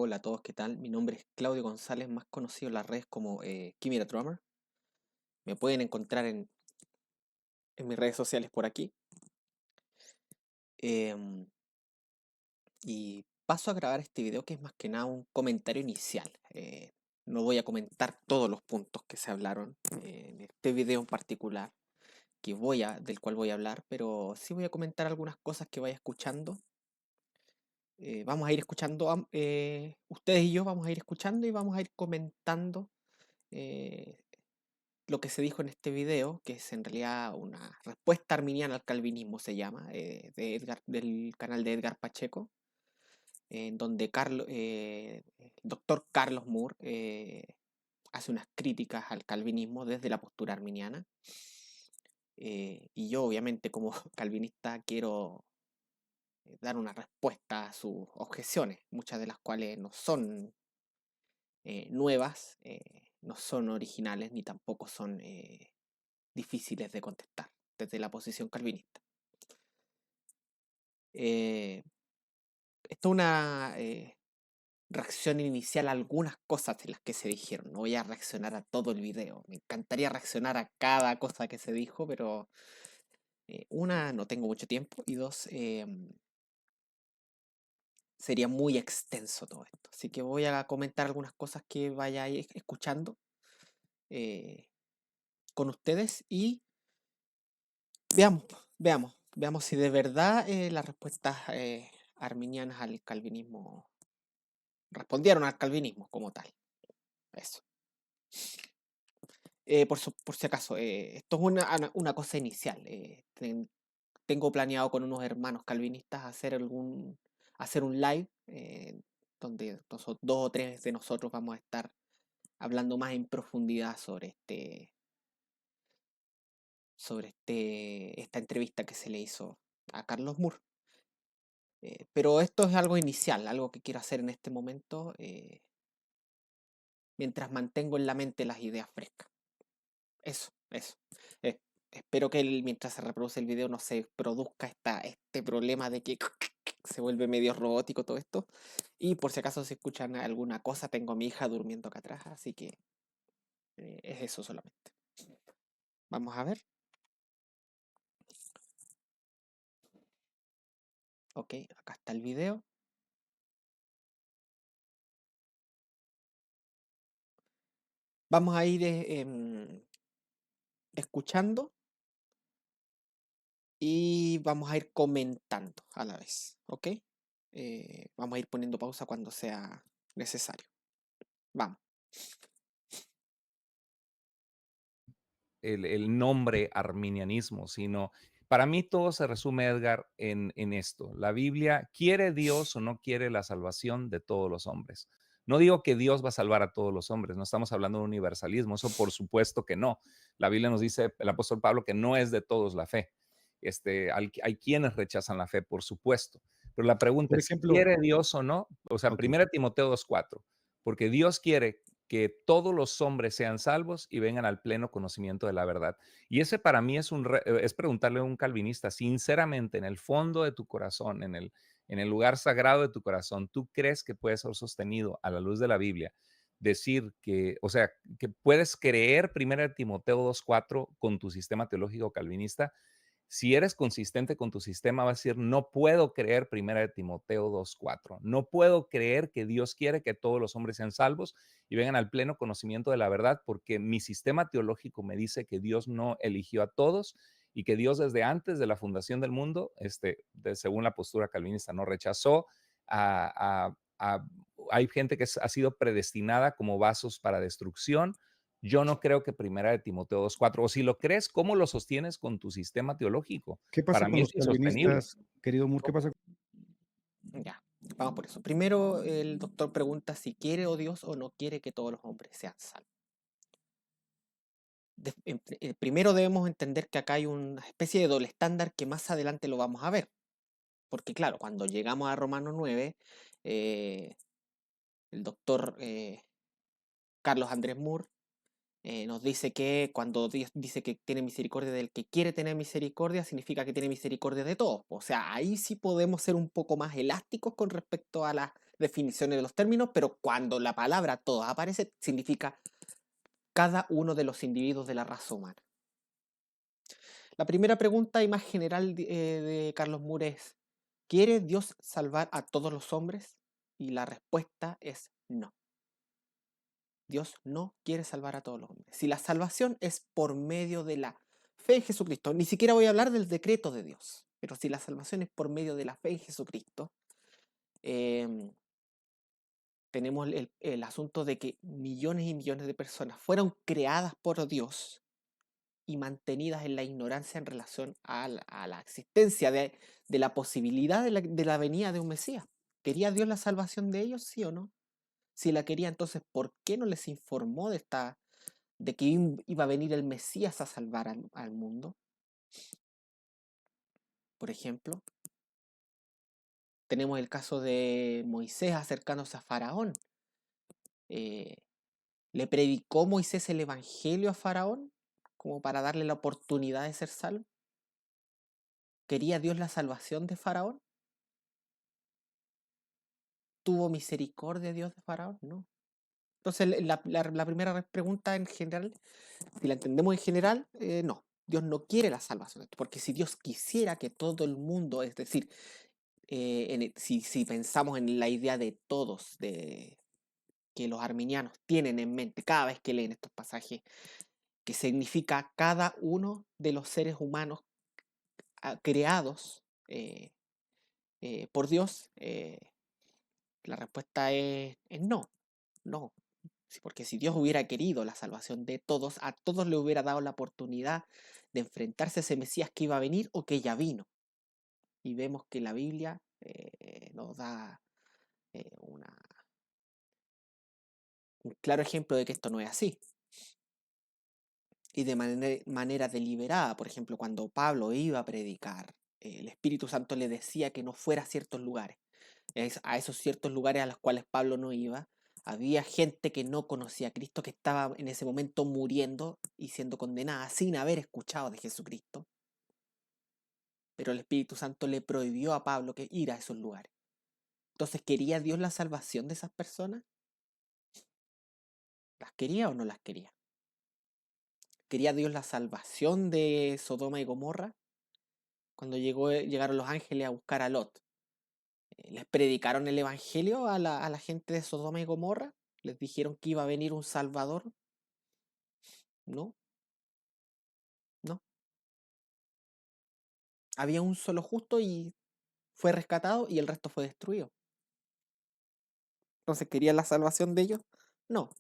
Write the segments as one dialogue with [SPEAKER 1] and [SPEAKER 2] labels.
[SPEAKER 1] Hola a todos, ¿qué tal? Mi nombre es Claudio González, más conocido en las redes como Kimira Drummer. Me pueden encontrar en mis redes sociales por aquí. Em, y paso a grabar este video que es más que nada un comentario inicial. No voy a comentar todos los puntos que se hablaron en este video en particular, del cual voy a hablar, pero sí voy a comentar algunas cosas que vaya escuchando. Vamos a ir escuchando, ustedes y yo vamos a ir escuchando y vamos a ir comentando eh, lo que se dijo en este video, que es en realidad una respuesta arminiana al calvinismo, se llama, del canal de Edgar Pacheco, en donde el doctor Carlos Moore hace unas críticas al calvinismo desde la postura arminiana. Y yo, obviamente, como calvinista, quiero dar una respuesta a sus objeciones, muchas de las cuales no son nuevas, no son originales, ni tampoco son difíciles de contestar desde la posición calvinista. Eh, Esto es una reacción inicial a algunas cosas de las que se dijeron. No voy a reaccionar a todo el video. Me encantaría reaccionar a cada cosa que se dijo, pero una, no tengo mucho tiempo y dos, sería muy extenso todo esto. Así que voy a comentar algunas cosas que vaya a ir escuchando eh, con ustedes y veamos si de verdad las respuestas arminianas al calvinismo respondieron al calvinismo como tal. Eso. Por si acaso, esto es una cosa inicial. Tengo planeado con unos hermanos calvinistas hacer un live donde dos o tres de nosotros vamos a estar hablando más en profundidad sobre esta entrevista que se le hizo a Carlos Moore. Pero esto es algo inicial, algo que quiero hacer en este momento, mientras mantengo en la mente las ideas frescas. Eso. Eh, Espero que mientras se reproduce el video no se produzca este problema de que se vuelve medio robótico todo esto. Y por si acaso se escuchan alguna cosa, tengo a mi hija durmiendo acá atrás, así que es eso solamente. Vamos a ver. Ok, acá está el video. Vamos a ir escuchando y vamos a ir comentando a la vez, ¿ok? Vamos a ir poniendo pausa cuando sea necesario. Vamos.
[SPEAKER 2] El nombre arminianismo, sino para mí todo se resume, Edgar, en esto. La Biblia, ¿quiere Dios o no quiere la salvación de todos los hombres? No digo que Dios va a salvar a todos los hombres, no estamos hablando de universalismo, eso por supuesto que no. La Biblia nos dice, el apóstol Pablo, que no es de todos la fe. Hay quienes rechazan la fe, por supuesto. Pero la pregunta
[SPEAKER 3] Por
[SPEAKER 2] es,
[SPEAKER 3] ejemplo,
[SPEAKER 2] ¿quiere Dios o no? O sea,
[SPEAKER 3] ok,
[SPEAKER 2] 1 Timoteo 2:4, porque Dios quiere que todos los hombres sean salvos y vengan al pleno conocimiento de la verdad. Y ese para mí es preguntarle a un calvinista, sinceramente, en el fondo de tu corazón, en el lugar sagrado de tu corazón, ¿tú crees que puedes ser sostenido a la luz de la Biblia? Decir que, o sea, que puedes creer 1 Timoteo 2:4 con tu sistema teológico calvinista. Si eres consistente con tu sistema, vas a decir, no puedo creer 1 Timoteo 2:4. No puedo creer que Dios quiere que todos los hombres sean salvos y vengan al pleno conocimiento de la verdad, porque mi sistema teológico me dice que Dios no eligió a todos y que Dios desde antes de la fundación del mundo, según la postura calvinista, no rechazó hay gente que ha sido predestinada como vasos para destrucción. Yo no creo que 1 Timoteo 2:4, o si lo crees, ¿cómo lo sostienes con tu sistema teológico?
[SPEAKER 3] ¿qué pasa
[SPEAKER 2] Para
[SPEAKER 3] con
[SPEAKER 2] mí
[SPEAKER 3] los
[SPEAKER 2] es insostenible.
[SPEAKER 3] calvinistas, querido Moore? ¿Qué pasa?
[SPEAKER 1] Ya, vamos por eso. Primero, el doctor pregunta si quiere o Dios o no quiere que todos los hombres sean salvos. Primero debemos entender que acá hay una especie de doble estándar que más adelante lo vamos a ver. Porque claro, cuando llegamos a Romano 9, eh, el doctor Carlos Andrés Moore nos dice que cuando Dios dice que tiene misericordia del que quiere tener misericordia, significa que tiene misericordia de todos. O sea, ahí sí podemos ser un poco más elásticos con respecto a las definiciones de los términos, pero cuando la palabra todos aparece, significa cada uno de los individuos de la raza humana. La primera pregunta y más general de Carlos Moore es, ¿quiere Dios salvar a todos los hombres? Y la respuesta es no. Dios no quiere salvar a todos los hombres. Si la salvación es por medio de la fe en Jesucristo, ni siquiera voy a hablar del decreto de Dios, pero si la salvación es por medio de la fe en Jesucristo, em, tenemos el asunto de que millones y millones de personas fueron creadas por Dios y mantenidas en la ignorancia en relación a la existencia de la posibilidad de la venida de un Mesías. ¿Quería Dios la salvación de ellos, sí o no? Si la quería, entonces, ¿por qué no les informó de que iba a venir el Mesías a salvar al mundo? Por ejemplo, tenemos el caso de Moisés acercándose a Faraón. Eh, ¿Le predicó Moisés el Evangelio a Faraón como para darle la oportunidad de ser salvo? ¿Quería Dios la salvación de Faraón? ¿Tuvo misericordia Dios de Faraón? No. Entonces, la primera pregunta en general, si la entendemos en general, no. Dios no quiere la salvación, porque si Dios quisiera que todo el mundo, es decir, si pensamos en la idea de todos, que los arminianos tienen en mente cada vez que leen estos pasajes, que significa cada uno de los seres humanos creados por Dios, la respuesta es no, no. Sí, porque si Dios hubiera querido la salvación de todos, a todos le hubiera dado la oportunidad de enfrentarse a ese Mesías que iba a venir o que ya vino. Y vemos que la Biblia nos da una un claro ejemplo de que esto no es así. Y de manera deliberada, por ejemplo, cuando Pablo iba a predicar, el Espíritu Santo le decía que no fuera a ciertos lugares. A esos ciertos lugares a los cuales Pablo no iba, había gente que no conocía a Cristo, que estaba en ese momento muriendo y siendo condenada sin haber escuchado de Jesucristo. Pero el Espíritu Santo le prohibió a Pablo que ir a esos lugares. Entonces, ¿quería Dios la salvación de esas personas? ¿Las quería o no las quería? ¿Quería Dios la salvación de Sodoma y Gomorra? Cuando llegaron los ángeles a buscar a Lot, ¿les predicaron el evangelio a la gente de Sodoma y Gomorra? ¿Les dijeron que iba a venir un Salvador? No, no. Había un solo justo y fue rescatado y el resto fue destruido. Entonces, ¿querían la salvación de ellos? No.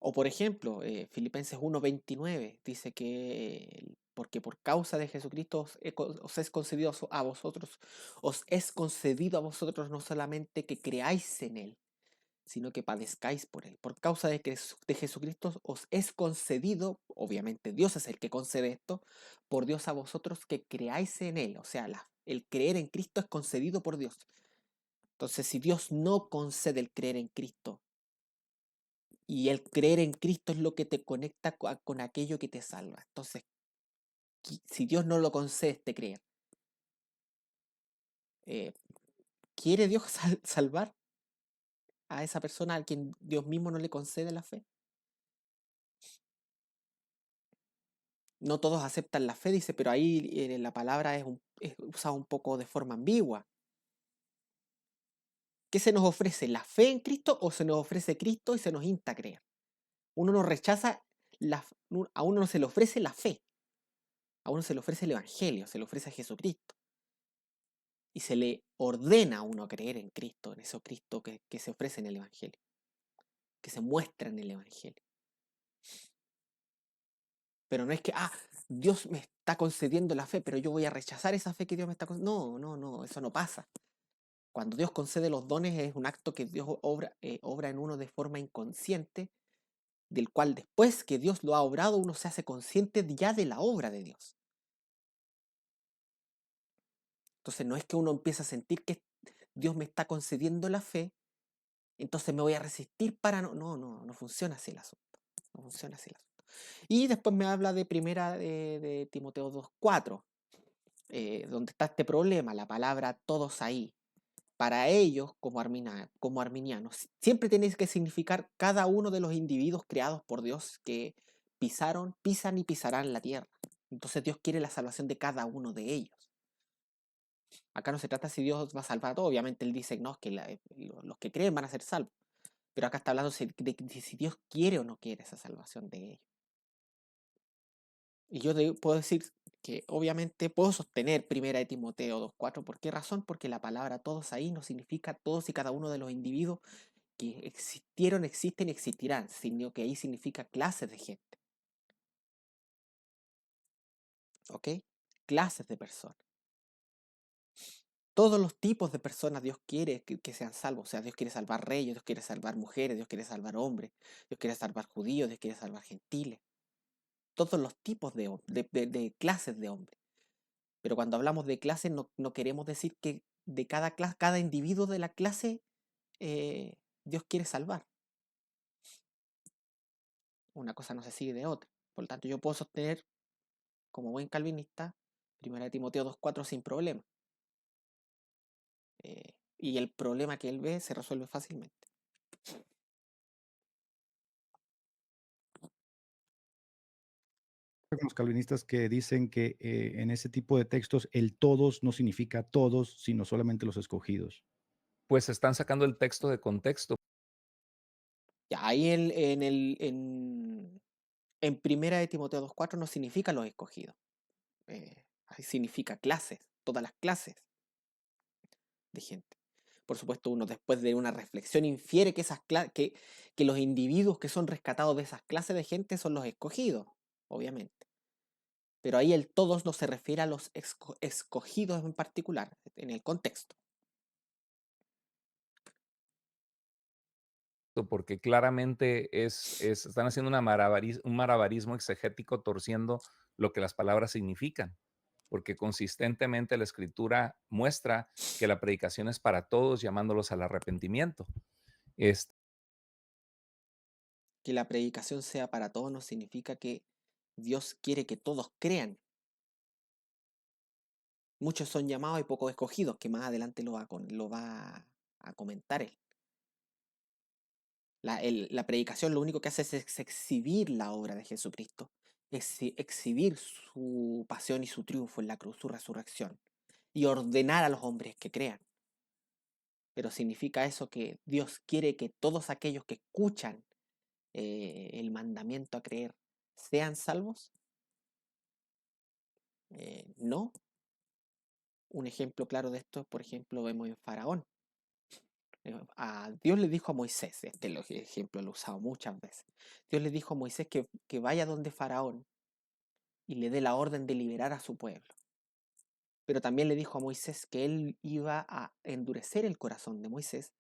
[SPEAKER 1] O por ejemplo, Filipenses 1:29 dice que porque por causa de Jesucristo os es concedido a vosotros, os es concedido a vosotros no solamente que creáis en Él, sino que padezcáis por Él. Por causa de Jesucristo os es concedido, obviamente Dios es el que concede esto, por Dios a vosotros que creáis en Él. O sea, el creer en Cristo es concedido por Dios. Entonces, si Dios no concede el creer en Cristo, y el creer en Cristo es lo que te conecta con aquello que te salva. Entonces, si Dios no lo concede este creer, eh, ¿quiere Dios salvar a esa persona a quien Dios mismo no le concede la fe? No todos aceptan la fe, dice, pero ahí la palabra es usada un poco de forma ambigua. ¿Qué se nos ofrece? ¿La fe en Cristo o se nos ofrece Cristo y se nos insta a creer? Uno no rechaza, a uno no se le ofrece la fe, a uno se le ofrece el Evangelio, se le ofrece a Jesucristo. Y se le ordena a uno creer en Cristo, en ese Cristo que se ofrece en el Evangelio, que se muestra en el Evangelio. Pero no es que, Dios me está concediendo la fe, pero yo voy a rechazar esa fe que Dios me está concediendo. No, no, no, eso no pasa. Cuando Dios concede los dones es un acto que Dios obra en uno de forma inconsciente, del cual después que Dios lo ha obrado, uno se hace consciente ya de la obra de Dios. Entonces no es que uno empiece a sentir que Dios me está concediendo la fe, entonces me voy a resistir para no. No, no, no funciona así el asunto. No funciona así el asunto. Y después me habla de primera de Timoteo 2:4, donde está este problema, la palabra todos ahí. para ellos, como arminianos, siempre tiene que significar cada uno de los individuos creados por Dios que pisan y pisarán la tierra. Entonces Dios quiere la salvación de cada uno de ellos. Acá no se trata si Dios va a salvar a todos, obviamente Él dice no, que los que creen van a ser salvos, pero acá está hablando de si Dios quiere o no quiere esa salvación de ellos. Y yo puedo decir que obviamente puedo sostener primera de Timoteo 2:4. ¿Por qué razón? Porque la palabra todos ahí no significa todos y cada uno de los individuos que existieron, existen y existirán, sino que ahí significa clases de gente, ¿ok? Clases de personas. Todos los tipos de personas Dios quiere que sean salvos. O sea, Dios quiere salvar reyes, Dios quiere salvar mujeres, Dios quiere salvar hombres, Dios quiere salvar judíos, Dios quiere salvar gentiles. Todos los tipos de clases de hombres. Pero cuando hablamos de clases no queremos decir que de cada clase, cada individuo de la clase Dios quiere salvar. Una cosa no se sigue de otra. Por lo tanto, yo puedo sostener, como buen calvinista, 1 Timoteo 2:4 sin problema. Y el problema que él ve se resuelve fácilmente.
[SPEAKER 3] Con los calvinistas que dicen que en ese tipo de textos el todos no significa todos, sino solamente los escogidos.
[SPEAKER 2] Pues están sacando el texto de contexto.
[SPEAKER 1] Ya, ahí en 1 Timoteo 2:4 no significa los escogidos. Ahí significa clases, todas las clases de gente. Por supuesto, uno después de una reflexión infiere que los individuos que son rescatados de esas clases de gente son los escogidos, obviamente. Pero ahí el todos no se refiere a los escogidos en particular, en el contexto.
[SPEAKER 2] Porque claramente están haciendo un malabarismo exegético torciendo lo que las palabras significan, porque consistentemente la escritura muestra que la predicación es para todos, llamándolos al arrepentimiento. Este,
[SPEAKER 1] Que la predicación sea para todos no significa que Dios quiere que todos crean. Muchos son llamados y pocos escogidos, que más adelante lo va a comentar él. La predicación lo único que hace es exhibir la obra de Jesucristo, exhibir su pasión y su triunfo en la cruz, su resurrección, y ordenar a los hombres que crean. Pero significa eso que Dios quiere que todos aquellos que escuchan el mandamiento a creer sean salvos. No. Un ejemplo claro de esto, por ejemplo, vemos en Faraón. A Dios le dijo a Moisés, ejemplo lo he usado muchas veces. Dios le dijo a Moisés que vaya donde Faraón y le dé la orden de liberar a su pueblo. Pero también le dijo a Moisés que él iba a endurecer el corazón de Moisés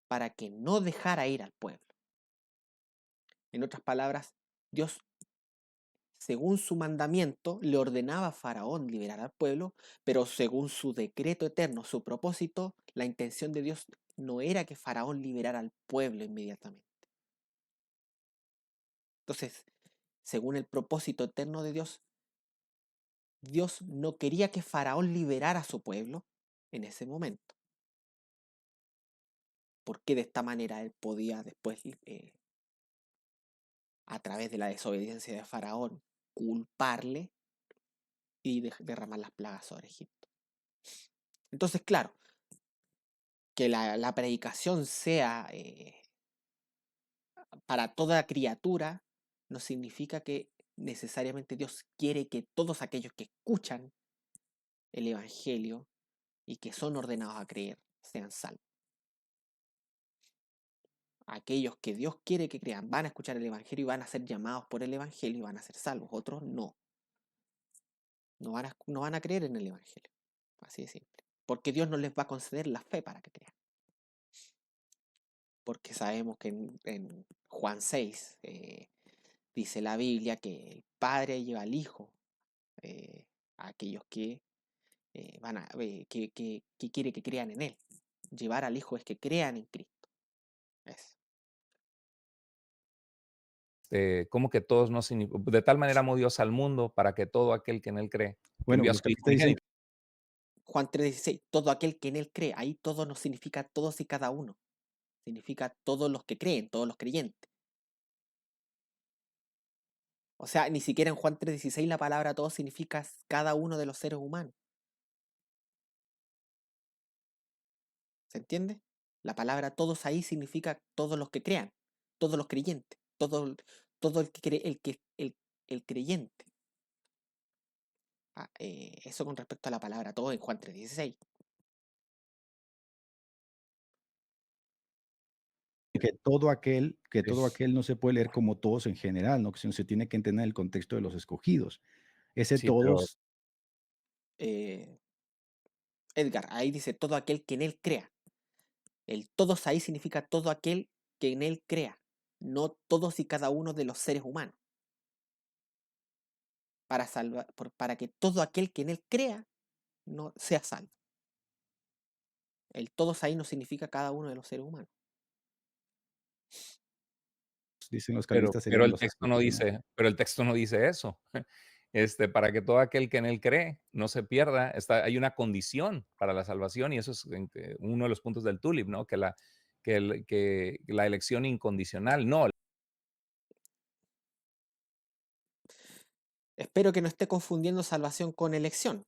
[SPEAKER 1] para que no dejara ir al pueblo. En otras palabras, Dios, según su mandamiento, le ordenaba a Faraón liberar al pueblo, pero según su decreto eterno, su propósito, la intención de Dios no era que Faraón liberara al pueblo inmediatamente. Entonces, según el propósito eterno de Dios, Dios no quería que Faraón liberara a su pueblo en ese momento, porque de esta manera él podía después, a través de la desobediencia de Faraón, culparle y derramar las plagas sobre Egipto. Entonces, claro, que la predicación sea para toda criatura no significa que necesariamente Dios quiere que todos aquellos que escuchan el Evangelio y que son ordenados a creer sean salvos. Aquellos que Dios quiere que crean van a escuchar el Evangelio y van a ser llamados por el Evangelio y van a ser salvos. Otros no. No van a creer en el Evangelio. Así de simple. Porque Dios no les va a conceder la fe para que crean. Porque sabemos que en Juan 6 dice la Biblia que el Padre lleva al Hijo a aquellos que que quiere que crean en Él. Llevar al Hijo es que crean en Cristo. Eso.
[SPEAKER 2] como que todos no de tal manera amó Dios al mundo para que todo aquel que en él cree, que
[SPEAKER 3] Bueno,
[SPEAKER 2] envió a
[SPEAKER 3] lo
[SPEAKER 2] su
[SPEAKER 3] que aquí
[SPEAKER 2] Hijo
[SPEAKER 3] está diciendo,
[SPEAKER 2] unigénito.
[SPEAKER 1] Juan 3:16, todo aquel que en él cree, ahí todo no significa todos y cada uno, significa todos los que creen, todos los creyentes. O sea, ni siquiera en Juan 3:16 la palabra todos significa cada uno de los seres humanos. ¿Se entiende? La palabra todos ahí significa todos los que crean, todos los creyentes, todo el que cree, el creyente. Eso con respecto a la palabra todos en Juan 3:16.
[SPEAKER 3] Que todo
[SPEAKER 2] Sí,
[SPEAKER 3] aquel no se puede leer como todos en general, ¿no? Sino se tiene que entender el contexto de los escogidos. Ese
[SPEAKER 2] sí, pero
[SPEAKER 3] todos
[SPEAKER 1] Eh, Edgar, ahí dice todo aquel que en él crea. El todos ahí significa todo aquel que en él crea, no todos y cada uno de los seres humanos. Para que todo aquel que en él crea no sea salvo. El todos ahí no significa cada uno de los seres humanos.
[SPEAKER 3] dicen los
[SPEAKER 2] pero
[SPEAKER 3] calvinistas
[SPEAKER 2] pero
[SPEAKER 3] serían
[SPEAKER 2] el
[SPEAKER 3] los
[SPEAKER 2] texto no
[SPEAKER 3] escogidos, ¿no?
[SPEAKER 2] dice pero el texto no dice eso. Para que todo aquel que en él cree no se pierda, hay una condición para la salvación y eso es uno de los puntos del tulip, ¿no? Que la elección incondicional, no.
[SPEAKER 1] Espero que no esté confundiendo salvación con elección.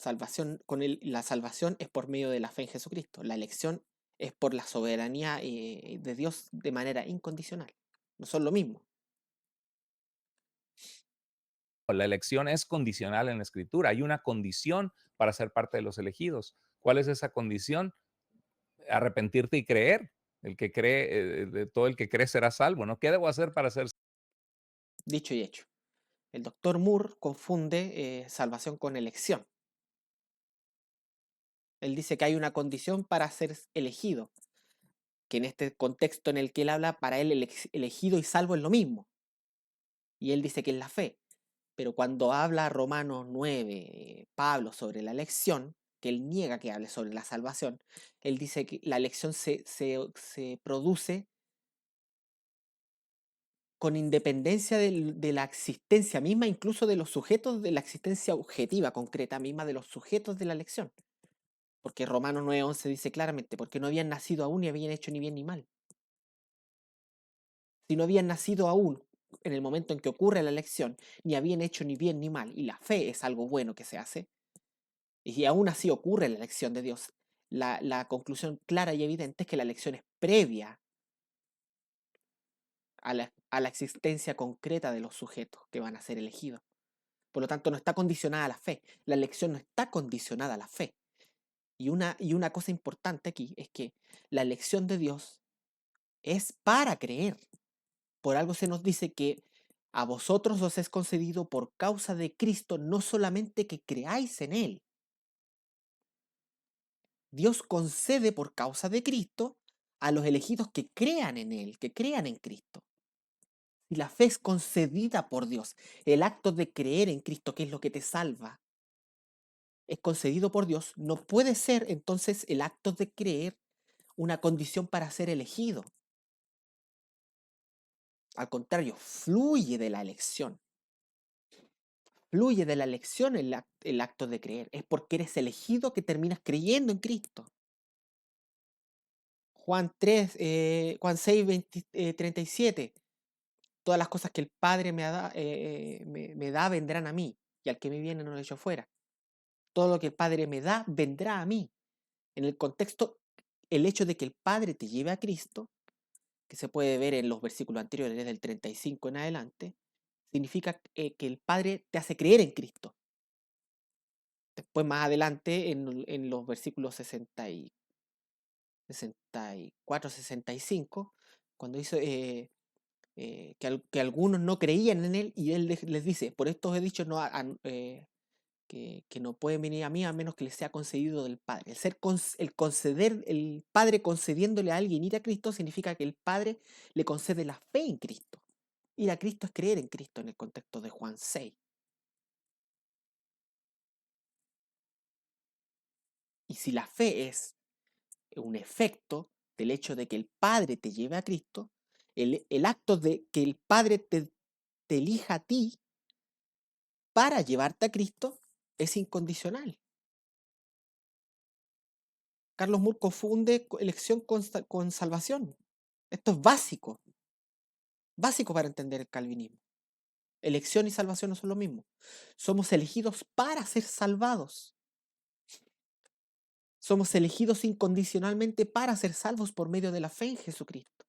[SPEAKER 1] La salvación es por medio de la fe en Jesucristo. La elección es por la soberanía de Dios de manera incondicional. No son lo mismo.
[SPEAKER 2] La elección es condicional en la Escritura. Hay una condición para ser parte de los elegidos. ¿Cuál es esa condición? Arrepentirte y creer. El que cree, todo el que cree será salvo, ¿no? ¿Qué debo hacer para ser salvo?
[SPEAKER 1] Dicho y hecho. El doctor Moore confunde salvación con elección. Él dice que hay una condición para ser elegido, que en este contexto en el que él habla, para él elegido y salvo es lo mismo. Y él dice que es la fe. Pero cuando habla Romanos 9, Pablo sobre la elección, que él niega que hable sobre la salvación, él dice que la elección se produce con independencia de la existencia misma, incluso de los sujetos de la existencia objetiva, concreta misma de los sujetos de la elección. Porque Romanos 9:11 dice claramente, porque no habían nacido aún ni habían hecho ni bien ni mal. Si no habían nacido aún en el momento en que ocurre la elección, ni habían hecho ni bien ni mal, y la fe es algo bueno que se hace, y aún así ocurre la elección de Dios, la conclusión clara y evidente es que la elección es previa a la existencia concreta de los sujetos que van a ser elegidos. Por lo tanto, no está condicionada a la fe. La elección no está condicionada a la fe. Y una cosa importante aquí es que la elección de Dios es para creer. Por algo se nos dice que a vosotros os es concedido por causa de Cristo, no solamente que creáis en Él. Dios concede por causa de Cristo a los elegidos que crean en Él, que crean en Cristo. Y la fe es concedida por Dios. El acto de creer en Cristo, que es lo que te salva, es concedido por Dios. No puede ser entonces el acto de creer una condición para ser elegido. Al contrario, fluye de la elección. Fluye de la elección el acto de creer. Es porque eres elegido que terminas creyendo en Cristo. Juan 6, 37. Todas las cosas que el Padre me da vendrán a mí, y al que me viene no lo echo fuera. Todo lo que el Padre me da vendrá a mí. En el contexto, el hecho de que el Padre te lleve a Cristo, que se puede ver en los versículos anteriores, del 35 en adelante, significa que el Padre te hace creer en Cristo. Después, más adelante, en los versículos 64, 65, cuando dice que algunos no creían en él, y él les dice, por esto os he dicho que no pueden venir a mí a menos que les sea concedido del Padre. El conceder, el Padre concediéndole a alguien ir a Cristo significa que el Padre le concede la fe en Cristo. Ir a Cristo es creer en Cristo en el contexto de Juan 6. Y si la fe es un efecto del hecho de que el Padre te lleve a Cristo, el acto de que el Padre te elija a ti para llevarte a Cristo, es incondicional. Carlos Moore confunde elección con salvación. Esto es básico, básico para entender el calvinismo. Elección y salvación no son lo mismo. Somos elegidos para ser salvados. Somos elegidos incondicionalmente para ser salvos por medio de la fe en Jesucristo.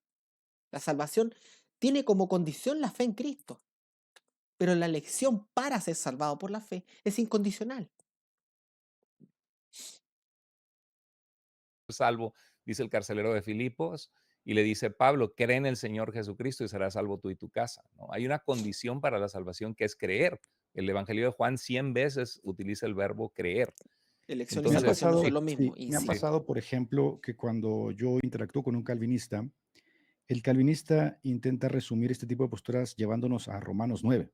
[SPEAKER 1] La salvación tiene como condición la fe en Cristo, pero la elección para ser salvado por la fe es incondicional.
[SPEAKER 2] Salvo, dice el carcelero de Filipos, y le dice Pablo, cree en el Señor Jesucristo y serás salvo tú y tu casa, ¿no? Hay una condición para la salvación que es creer. El Evangelio de Juan 100 veces utiliza el verbo creer.
[SPEAKER 1] Elección y
[SPEAKER 3] Me ha
[SPEAKER 2] Entonces,
[SPEAKER 1] salvación no son
[SPEAKER 3] pasado,
[SPEAKER 1] lo
[SPEAKER 2] sí,
[SPEAKER 1] mismo,
[SPEAKER 3] sí, me ha
[SPEAKER 1] insisto.
[SPEAKER 3] pasado, por ejemplo, que cuando yo interactúo con un calvinista, el calvinista intenta resumir este tipo de posturas llevándonos a Romanos 9.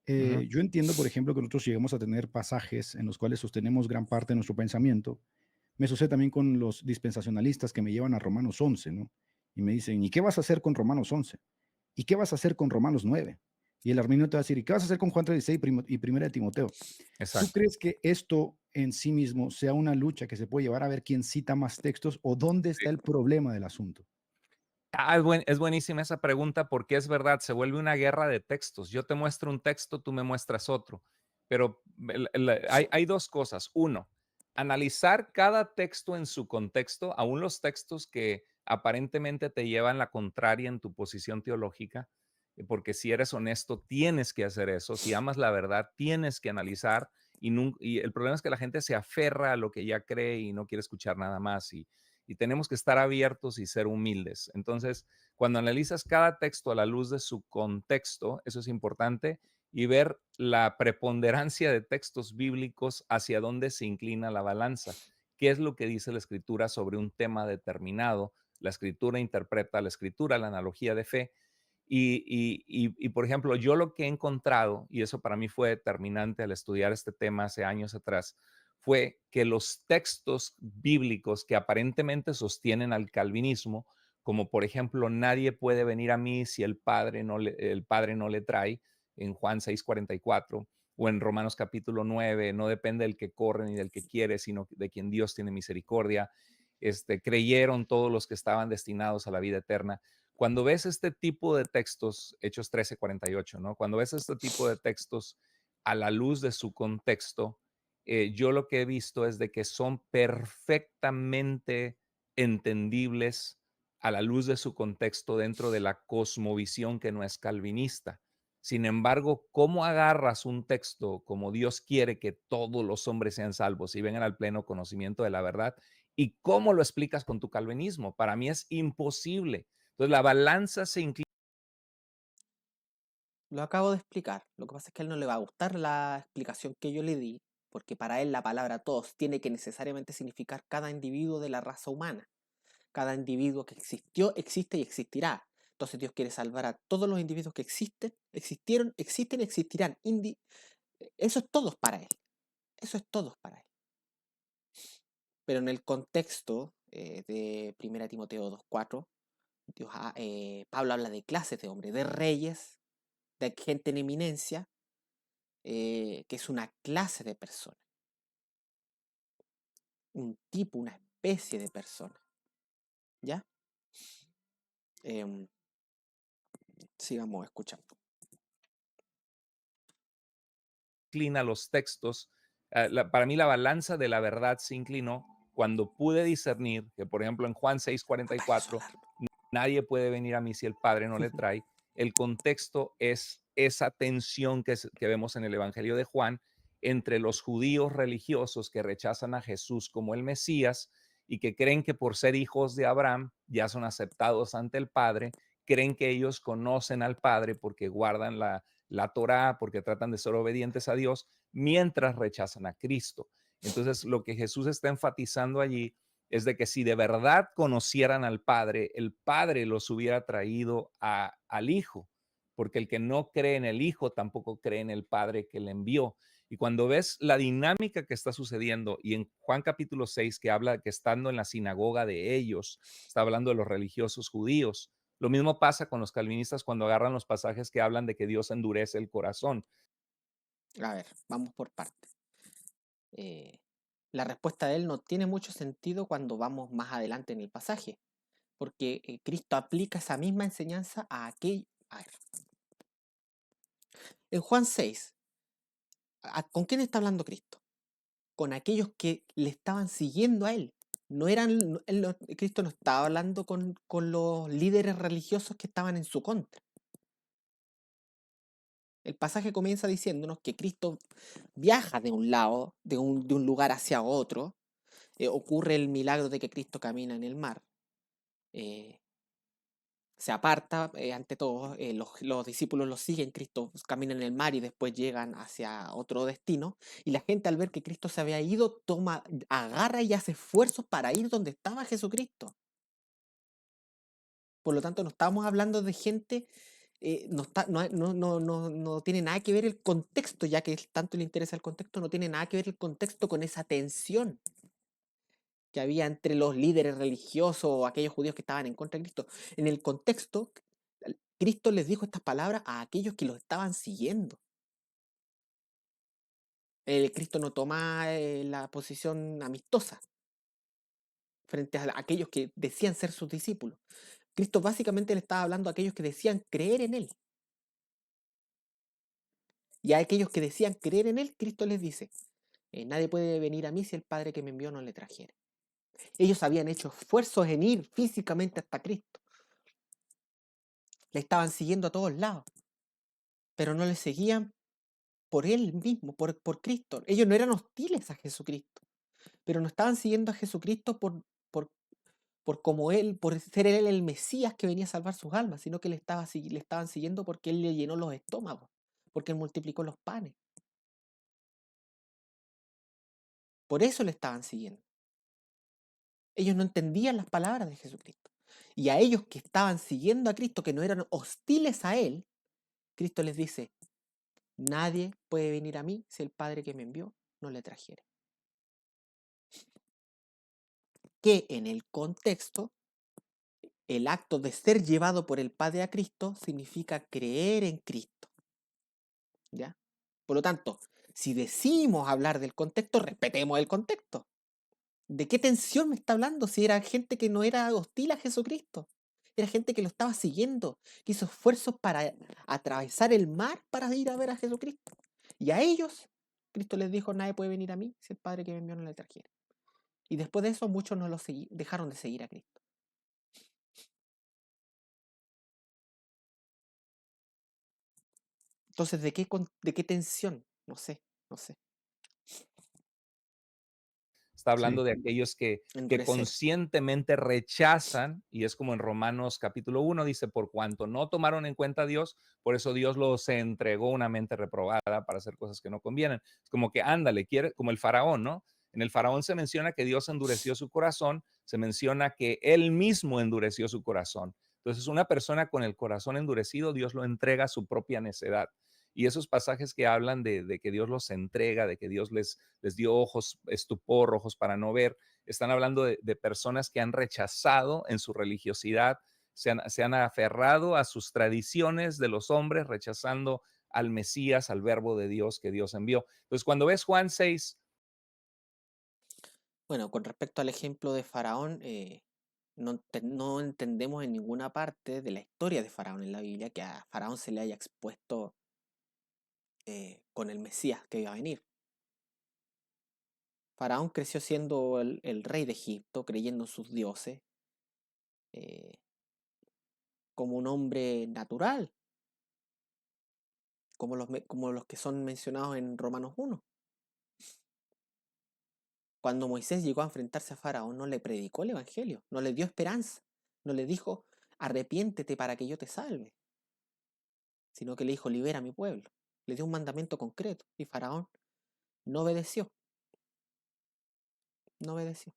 [SPEAKER 2] ujú,
[SPEAKER 3] Yo entiendo, por ejemplo, que nosotros llegamos a tener pasajes en los cuales sostenemos gran parte de nuestro pensamiento. Me sucede también con los dispensacionalistas que me llevan a Romanos 11, ¿no? Y me dicen, ¿y qué vas a hacer con Romanos 11? ¿Y qué vas a hacer con Romanos 9? Y el armenio te va a decir, ¿y qué vas a hacer con Juan 36 y Primera de Timoteo? ¿Tú
[SPEAKER 2] exacto.
[SPEAKER 3] crees que esto en sí mismo sea una lucha que se puede llevar a ver quién cita más textos o dónde está el problema del asunto?
[SPEAKER 2] Es buenísima esa pregunta porque es verdad, se vuelve una guerra de textos. Yo te muestro un texto, tú me muestras otro. Pero hay dos cosas. Uno, analizar cada texto en su contexto, aún los textos que aparentemente te llevan la contraria en tu posición teológica, porque si eres honesto, tienes que hacer eso. Si amas la verdad, tienes que analizar. Y el problema es que la gente se aferra a lo que ya cree y no quiere escuchar nada más. Y tenemos que estar abiertos y ser humildes. Entonces, cuando analizas cada texto a la luz de su contexto, eso es importante, y ver la preponderancia de textos bíblicos hacia dónde se inclina la balanza. ¿Qué es lo que dice la escritura sobre un tema determinado? La escritura interpreta la escritura, la analogía de fe. Por ejemplo, yo lo que he encontrado, y eso para mí fue determinante al estudiar este tema hace años atrás, fue que los textos bíblicos que aparentemente sostienen al calvinismo, como por ejemplo, nadie puede venir a mí si el padre no le trae, en Juan 6:44, o en Romanos capítulo 9, no depende del que corre ni del que quiere, sino de quien Dios tiene misericordia. Creyeron todos los que estaban destinados a la vida eterna. Cuando ves este tipo de textos, Hechos 13:48, ¿no? Cuando ves este tipo de textos a la luz de su contexto, yo lo que he visto es de que son perfectamente entendibles a la luz de su contexto dentro de la cosmovisión que no es calvinista. Sin embargo, ¿cómo agarras un texto como Dios quiere que todos los hombres sean salvos y vengan al pleno conocimiento de la verdad? ¿Y cómo lo explicas con tu calvinismo? Para mí es imposible. Entonces la balanza se inclina.
[SPEAKER 1] Lo acabo de explicar. Lo que pasa es que a él no le va a gustar la explicación que yo le di, porque para él la palabra todos tiene que necesariamente significar cada individuo de la raza humana. Cada individuo que existió, existe y existirá. Entonces Dios quiere salvar a todos los individuos que existen, existieron, existen y existirán. Eso es todo para él. Eso es todo para él. Pero en el contexto de 1 Timoteo 2:4, Pablo habla de clases de hombres, de reyes, de gente en eminencia, que es una clase de persona, un tipo, una especie de persona. ¿Ya? Em, sigamos escuchando.
[SPEAKER 2] Los textos. Para mí la balanza de la verdad se inclinó cuando pude discernir que, por ejemplo, en Juan
[SPEAKER 1] Apaga el
[SPEAKER 2] 6:44,
[SPEAKER 1] celular.
[SPEAKER 2] nadie puede venir a mí si el Padre no le trae. El contexto es esa tensión que vemos en el Evangelio de Juan entre los judíos religiosos que rechazan a Jesús como el Mesías y que creen que por ser hijos de Abraham ya son aceptados ante el Padre, creen que ellos conocen al Padre porque guardan la Torá, porque tratan de ser obedientes a Dios, mientras rechazan a Cristo. Entonces, lo que Jesús está enfatizando allí es de que si de verdad conocieran al Padre, el Padre los hubiera traído al Hijo, porque el que no cree en el Hijo tampoco cree en el Padre que le envió. Y cuando ves la dinámica que está sucediendo, y en Juan capítulo 6, que habla que estando en la sinagoga de ellos, está hablando de los religiosos judíos. Lo mismo pasa con los calvinistas cuando agarran los pasajes que hablan de que Dios endurece el corazón.
[SPEAKER 1] A ver, vamos por partes. Eh, la respuesta de él no tiene mucho sentido cuando vamos más adelante en el pasaje, porque Cristo aplica esa misma enseñanza a aquel... A ver, en Juan 6, ¿con quién está hablando Cristo? Con aquellos que le estaban siguiendo a él. No eran, Cristo no estaba hablando con los líderes religiosos que estaban en su contra. El pasaje comienza diciéndonos que Cristo viaja de un lado, de un lugar hacia otro. Ocurre el milagro de que Cristo camina en el mar. eh, Se aparta ante todo, los discípulos lo siguen, Cristo camina en el mar y después llegan hacia otro destino, y la gente al ver que Cristo se había ido, agarra y hace esfuerzos para ir donde estaba Jesucristo. Por lo tanto, no estamos hablando de gente, no tiene nada que ver el contexto, ya que tanto le interesa el contexto, no tiene nada que ver el contexto con esa tensión que había entre los líderes religiosos o aquellos judíos que estaban en contra de Cristo. En el contexto, Cristo les dijo estas palabras a aquellos que los estaban siguiendo. Cristo no toma la posición amistosa frente a aquellos que decían ser sus discípulos. Cristo básicamente le estaba hablando a aquellos que decían creer en Él. Y a aquellos que decían creer en Él, Cristo les dice, nadie puede venir a mí si el Padre que me envió no le trajere. Ellos habían hecho esfuerzos en ir físicamente hasta Cristo. Le estaban siguiendo a todos lados, pero no le seguían por Él mismo, por Cristo. Ellos no eran hostiles a Jesucristo, pero no estaban siguiendo a Jesucristo por, por como Él, por ser Él el Mesías que venía a salvar sus almas, sino que le estaban siguiendo porque Él le llenó los estómagos, porque Él multiplicó los panes. Por eso le estaban siguiendo. Ellos no entendían las palabras de Jesucristo. Y a ellos que estaban siguiendo a Cristo, que no eran hostiles a Él, Cristo les dice, nadie puede venir a mí si el Padre que me envió no le trajere. Que en el contexto, el acto de ser llevado por el Padre a Cristo significa creer en Cristo. ¿Ya? Por lo tanto, si decimos hablar del contexto, respetemos el contexto. ¿De qué tensión me está hablando si era gente que no era hostil a Jesucristo? Era gente que lo estaba siguiendo, que hizo esfuerzos para atravesar el mar para ir a ver a Jesucristo. Y a ellos, Cristo les dijo, nadie puede venir a mí si el Padre que me envió no le trajera. Y después de eso, muchos no dejaron de seguir a Cristo. Entonces, ¿de qué tensión? No sé, no sé.
[SPEAKER 2] Está
[SPEAKER 3] Sí,
[SPEAKER 2] hablando de aquellos que
[SPEAKER 1] Endurecer.
[SPEAKER 2] conscientemente rechazan, y es como en Romanos capítulo 1, dice, por cuanto no tomaron en cuenta a Dios, por eso Dios los entregó una mente reprobada para hacer cosas que no convienen. Es como que, ándale, quiere, como el faraón, ¿no? En el faraón se menciona que Dios endureció su corazón, se menciona que él mismo endureció su corazón. Entonces, una persona con el corazón endurecido, Dios lo entrega a su propia necedad. Y esos pasajes que hablan de que Dios los entrega, de que Dios les dio ojos, estupor, ojos para no ver, están hablando de personas que han rechazado en su religiosidad, se han aferrado a sus tradiciones de los hombres, rechazando al Mesías, al verbo de Dios que Dios envió. Entonces, cuando ves Juan 6,
[SPEAKER 1] Bueno, con respecto al ejemplo de Faraón, no entendemos en ninguna parte de la historia de Faraón en la Biblia que a Faraón se le haya expuesto con el Mesías que iba a venir. Faraón creció siendo el rey de Egipto, creyendo en sus dioses, eh, como un hombre natural, como los que son mencionados en Romanos 1. Cuando Moisés llegó a enfrentarse a Faraón, no le predicó el Evangelio, no le dio esperanza, no le dijo, arrepiéntete para que yo te salve, sino que le dijo, libera a mi pueblo. Le dio un mandamiento concreto y Faraón no obedeció, no obedeció.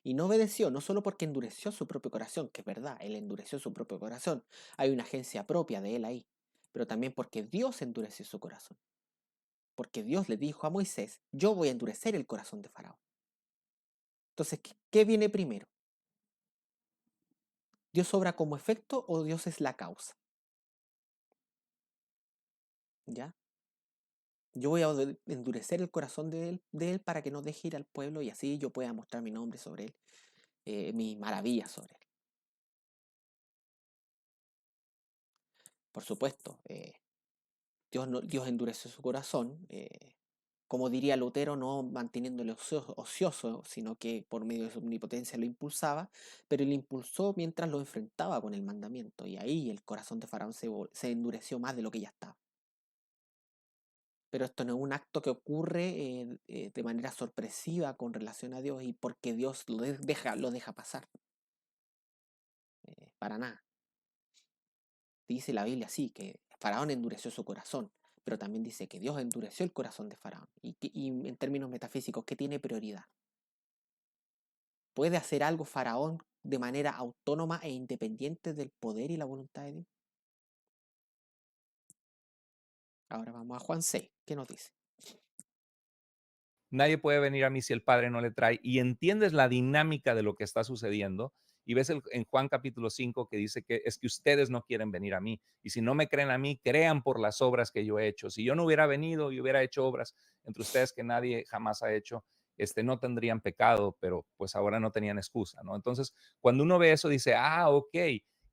[SPEAKER 1] Y no obedeció no solo porque endureció su propio corazón, que es verdad, él endureció su propio corazón, hay una agencia propia de él ahí, pero también porque Dios endureció su corazón. Porque Dios le dijo a Moisés, yo voy a endurecer el corazón de Faraón. Entonces, ¿qué viene primero? ¿Dios obra como efecto o Dios es la causa? ¿Ya? Yo voy a endurecer el corazón de él para que no deje ir al pueblo y así yo pueda mostrar mi nombre sobre él, mis maravillas sobre él. Por supuesto, Dios endureció su corazón, como diría Lutero, no manteniéndolo ocioso, sino que por medio de su omnipotencia lo impulsaba, pero lo impulsó mientras lo enfrentaba con el mandamiento, y ahí el corazón de Faraón se endureció más de lo que ya estaba. Pero esto no es un acto que ocurre de manera sorpresiva con relación a Dios y porque Dios lo deja pasar, para nada. Dice la Biblia así, que Faraón endureció su corazón, pero también dice que Dios endureció el corazón de Faraón. Y en términos metafísicos, ¿qué tiene prioridad? ¿Puede hacer algo Faraón de manera autónoma e independiente del poder y la voluntad de Dios? Ahora vamos a Juan 6. ¿Qué nos dice?
[SPEAKER 2] Nadie puede venir a mí si el Padre no le trae, y entiendes la dinámica de lo que está sucediendo. Y ves en Juan capítulo 5 que dice que es que ustedes no quieren venir a mí. Y si no me creen a mí, crean por las obras que yo he hecho. Si yo no hubiera venido y hubiera hecho obras entre ustedes que nadie jamás ha hecho, no tendrían pecado, pero pues ahora no tenían excusa, ¿no? Entonces, cuando uno ve eso, dice, ok,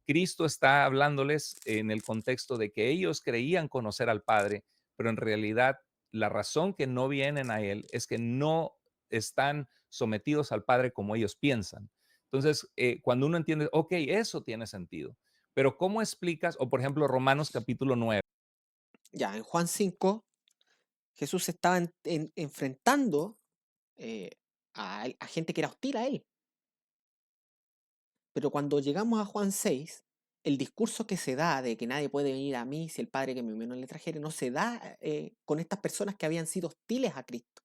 [SPEAKER 2] Cristo está hablándoles en el contexto de que ellos creían conocer al Padre, pero en realidad la razón que no vienen a Él es que no están sometidos al Padre como ellos piensan. Entonces, cuando uno entiende, ok, eso tiene sentido, pero ¿cómo explicas? O por ejemplo, Romanos capítulo 9.
[SPEAKER 1] Ya, en Juan 5, Jesús estaba enfrentando a gente que era hostil a él. Pero cuando llegamos a Juan 6, el discurso que se da de que nadie puede venir a mí si el Padre que me envió no le trajere, no se da con estas personas que habían sido hostiles a Cristo.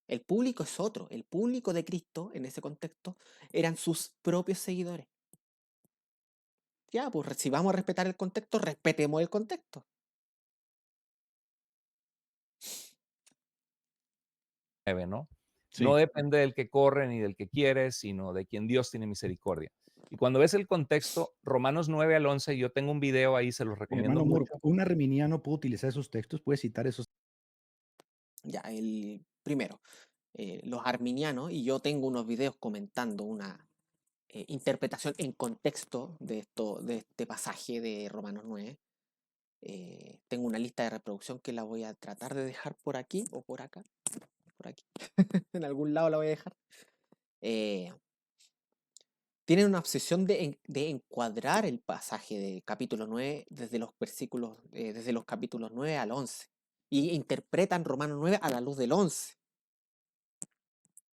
[SPEAKER 1] El público es otro. El público de Cristo, en ese contexto, eran sus propios seguidores. Ya, pues si vamos a respetar el contexto, respetemos el contexto.
[SPEAKER 2] ¿No? No
[SPEAKER 3] Sí,
[SPEAKER 2] depende del que corre ni del que quiere, sino de quien Dios tiene misericordia. Y cuando ves el contexto, Romanos 9 al 11, yo tengo un video ahí, se los recomiendo
[SPEAKER 3] hermano Moro,
[SPEAKER 2] mucho.
[SPEAKER 3] un arminiano puede utilizar esos textos, puede citar esos.
[SPEAKER 1] Ya, el primero, los arminianos, y yo tengo unos videos comentando una interpretación en contexto de este pasaje de Romanos 9. Tengo una lista de reproducción que la voy a tratar de dejar por aquí o por aquí, en algún lado la voy a dejar. Tienen una obsesión de encuadrar el pasaje de capítulo 9 desde los capítulos 9 al 11 y interpretan Romanos 9 a la luz del 11.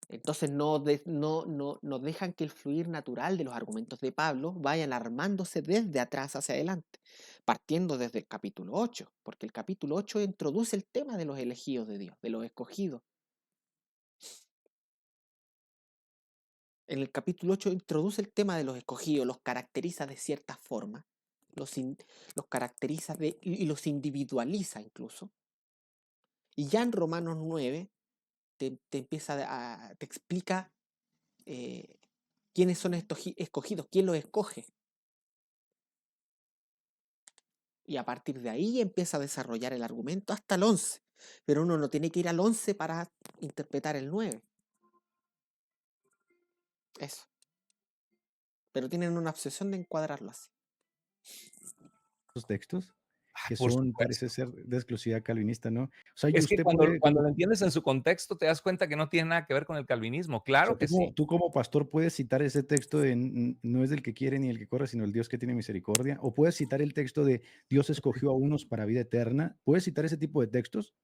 [SPEAKER 1] Entonces no dejan que el fluir natural de los argumentos de Pablo vayan armándose desde atrás hacia adelante, partiendo desde el capítulo 8, porque el capítulo 8 introduce el tema de los elegidos de Dios, de los escogidos. En el capítulo 8 introduce el tema de los escogidos, los caracteriza de cierta forma, los caracteriza y los individualiza incluso. Y ya en Romanos 9 te explica quiénes son estos escogidos, quién los escoge. Y a partir de ahí empieza a desarrollar el argumento hasta el 11. Pero uno no tiene que ir al 11 para interpretar el 9. Eso. Pero tienen una obsesión de encuadrarlo así.
[SPEAKER 3] Textos que
[SPEAKER 2] Por
[SPEAKER 3] son,
[SPEAKER 2] supuesto.
[SPEAKER 3] parece ser de exclusividad calvinista, ¿no? O sea,
[SPEAKER 2] Es que
[SPEAKER 3] usted
[SPEAKER 2] cuando,
[SPEAKER 3] puede,
[SPEAKER 2] cuando lo entiendes en su contexto, te das cuenta que no tiene nada que ver con el calvinismo.
[SPEAKER 3] o sea,
[SPEAKER 2] Claro que sí.
[SPEAKER 3] tú como pastor puedes citar ese texto de no es del que quiere ni el que corre, sino el Dios que tiene misericordia, o puedes citar el texto de Dios escogió a unos para vida eterna. ¿Puedes citar ese tipo de textos?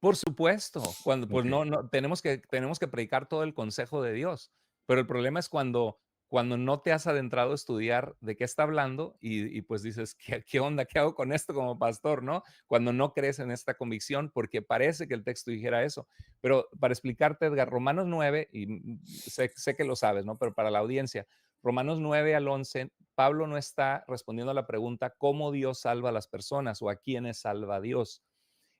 [SPEAKER 2] Por supuesto, cuando pues
[SPEAKER 3] Ok.
[SPEAKER 2] no tenemos que predicar todo el consejo de Dios, pero el problema es cuando no te has adentrado a estudiar de qué está hablando y pues dices, ¿qué onda? ¿Qué hago con esto como pastor? ¿No? Cuando no crees en esta convicción, porque parece que el texto dijera eso. Pero para explicarte, Edgar, Romanos 9, y sé que lo sabes, ¿no? Pero para la audiencia, Romanos 9 al 11, Pablo no está respondiendo a la pregunta cómo Dios salva a las personas o a quiénes salva Dios.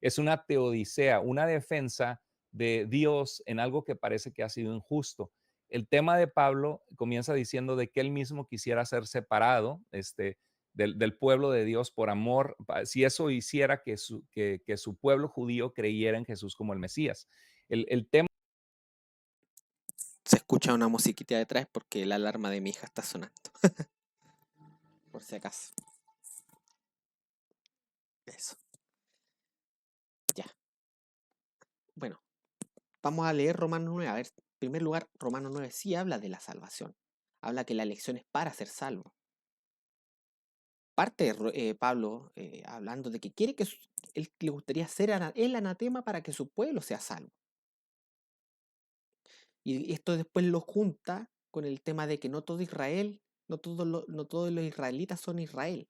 [SPEAKER 2] Es una teodicea, una defensa de Dios en algo que parece que ha sido injusto. El tema de Pablo comienza diciendo de que él mismo quisiera ser separado, del pueblo de Dios por amor, si eso hiciera que su pueblo judío creyera en Jesús como el Mesías. El tema
[SPEAKER 1] Se escucha una musiquita detrás porque la alarma de mi hija está sonando, por si acaso. Eso, ya. Bueno, vamos a leer Romanos 9. A ver, en primer lugar, Romanos 9 sí habla de la salvación. Habla que la elección es para ser salvo. Parte Pablo hablando de que quiere que él le gustaría ser el anatema para que su pueblo sea salvo. Y esto después lo junta con el tema de que no todo Israel, no todos los israelitas son Israel,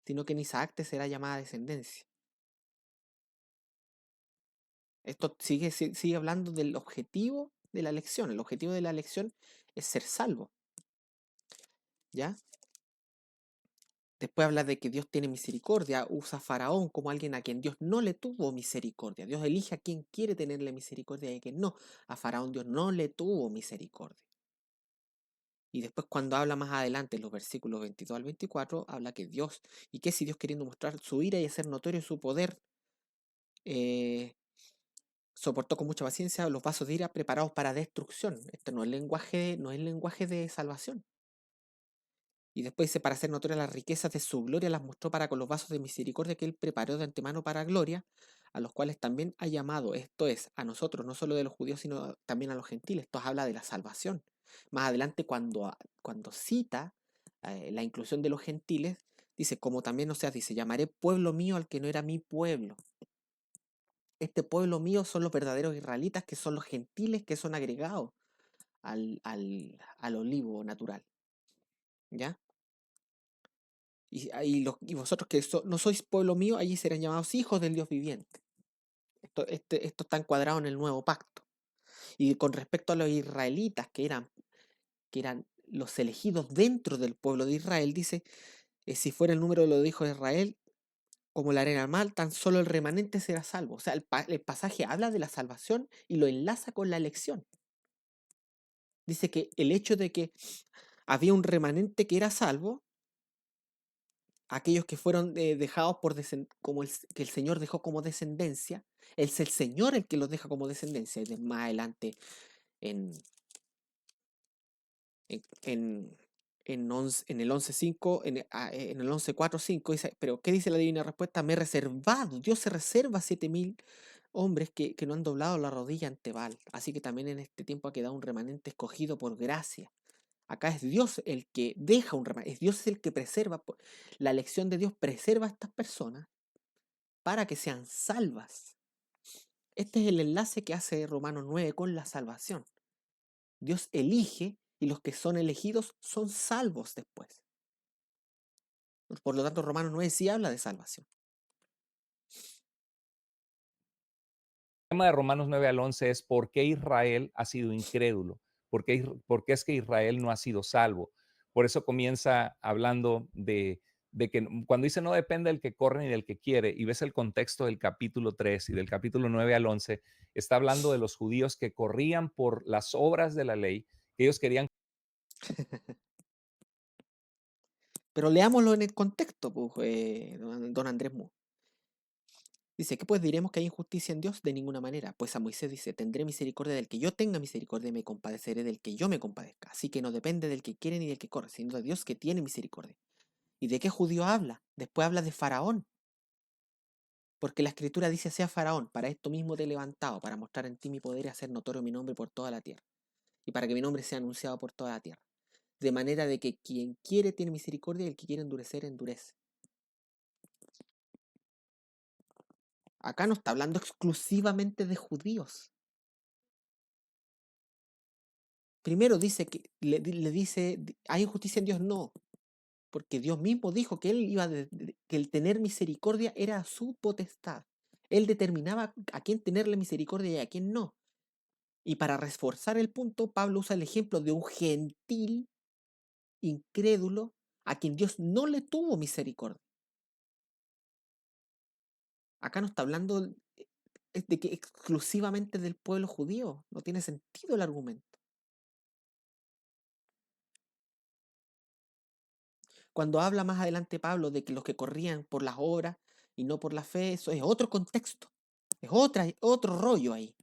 [SPEAKER 1] sino que en Isaac te será llamada descendencia. Esto sigue hablando del objetivo de la elección. El objetivo de la elección es ser salvo, ¿ya? Después habla de que Dios tiene misericordia, usa a Faraón como alguien a quien Dios no le tuvo misericordia. Dios elige a quien quiere tenerle misericordia y a quien no. A Faraón Dios no le tuvo misericordia. Y después cuando habla más adelante, en los versículos 22 al 24, habla que Dios, y que si Dios queriendo mostrar su ira y hacer notorio su poder, soportó con mucha paciencia los vasos de ira preparados para destrucción. Este no es lenguaje de salvación. Y después dice, para hacer notorias las riquezas de su gloria, las mostró para con los vasos de misericordia que él preparó de antemano para gloria, a los cuales también ha llamado, esto es, a nosotros, no solo de los judíos, sino también a los gentiles. Esto habla de la salvación. Más adelante, cuando cita la inclusión de los gentiles, dice, como también, o sea, dice, llamaré pueblo mío al que no era mi pueblo. Este pueblo mío son los verdaderos israelitas, que son los gentiles que son agregados al olivo natural. ¿Ya? Y vosotros que no sois pueblo mío, allí serán llamados hijos del Dios viviente. Esto está encuadrado en el nuevo pacto. Y con respecto a los israelitas, que eran los elegidos dentro del pueblo de Israel, dice, si fuera el número de los hijos de Israel, como la arena al mar, tan solo el remanente será salvo. O sea, el pasaje habla de la salvación y lo enlaza con la elección. Dice que el hecho de que había un remanente que era salvo, aquellos que fueron dejados que el Señor dejó como descendencia, es el Señor el que los deja como descendencia. Y más adelante en, en, en, en el 11.5, en el 11.4.5, dice, pero ¿qué dice la divina respuesta? Me he reservado, Dios se reserva 7.000 hombres que no han doblado la rodilla ante Baal. Así que también en este tiempo ha quedado un remanente escogido por gracia. Acá es Dios el que deja un remanente, es Dios el que preserva. La elección de Dios preserva a estas personas para que sean salvas. Este es el enlace que hace Romanos 9 con la salvación. Dios elige y los que son elegidos son salvos después. Por lo tanto, Romanos 9 sí habla de salvación.
[SPEAKER 2] tema de Romanos 9 al 11 es por qué Israel ha sido incrédulo, por qué es que Israel no ha sido salvo. Por eso comienza hablando de que cuando dice no depende del que corre ni del que quiere, y ves el contexto del capítulo 3 y del capítulo 9 al 11, está hablando de los judíos que corrían por las obras de la ley, que ellos querían.
[SPEAKER 1] Pero leámoslo en el contexto, pues, don Andrés Mu. Dice, ¿qué pues diremos que hay injusticia en Dios? De ninguna manera. Pues a Moisés dice, tendré misericordia del que yo tenga misericordia y me compadeceré del que yo me compadezca. Así que no depende del que quiere ni del que corre, sino de Dios que tiene misericordia. ¿Y de qué judío habla? Después habla de Faraón. Porque la escritura dice, sea Faraón, para esto mismo te he levantado, para mostrar en ti mi poder y hacer notorio mi nombre por toda la tierra. Y para que mi nombre sea anunciado por toda la tierra. De manera de que quien quiere tiene misericordia y el que quiere endurecer, endurece. Acá no está hablando exclusivamente de judíos. Primero dice que le dice, ¿hay injusticia en Dios? No, porque Dios mismo dijo que que el tener misericordia era su potestad. Él determinaba a quién tenerle misericordia y a quién no. Y para reforzar el punto, Pablo usa el ejemplo de un gentil incrédulo a quien Dios no le tuvo misericordia. Acá no está hablando de que exclusivamente del pueblo judío. No tiene sentido el argumento. Cuando habla más adelante Pablo de que los que corrían por las obras y no por la fe, eso es otro contexto. Es otro rollo ahí.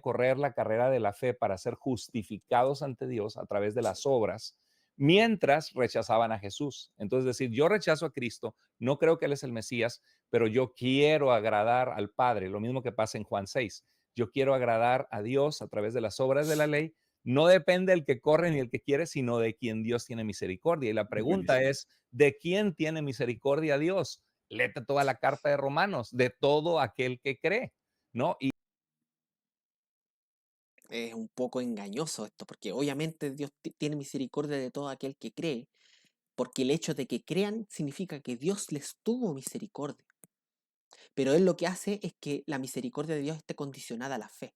[SPEAKER 2] Correr la carrera de la fe para ser justificados ante Dios a través de las obras, mientras rechazaban a Jesús. Entonces, decir, yo rechazo a Cristo, no creo que Él es el Mesías, pero yo quiero agradar al Padre, lo mismo que pasa en Juan 6. Yo quiero agradar a Dios a través de las obras de la ley. No depende el que corre ni el que quiere, sino de quien Dios tiene misericordia. Y la pregunta
[SPEAKER 3] Buenísimo.
[SPEAKER 2] es, ¿de quién tiene misericordia Dios? Léete toda la carta de Romanos, de todo aquel que cree, ¿no? Y
[SPEAKER 1] Es un poco engañoso esto, porque obviamente Dios tiene misericordia de todo aquel que cree, porque el hecho de que crean significa que Dios les tuvo misericordia. Pero Él lo que hace es que la misericordia de Dios esté condicionada a la fe.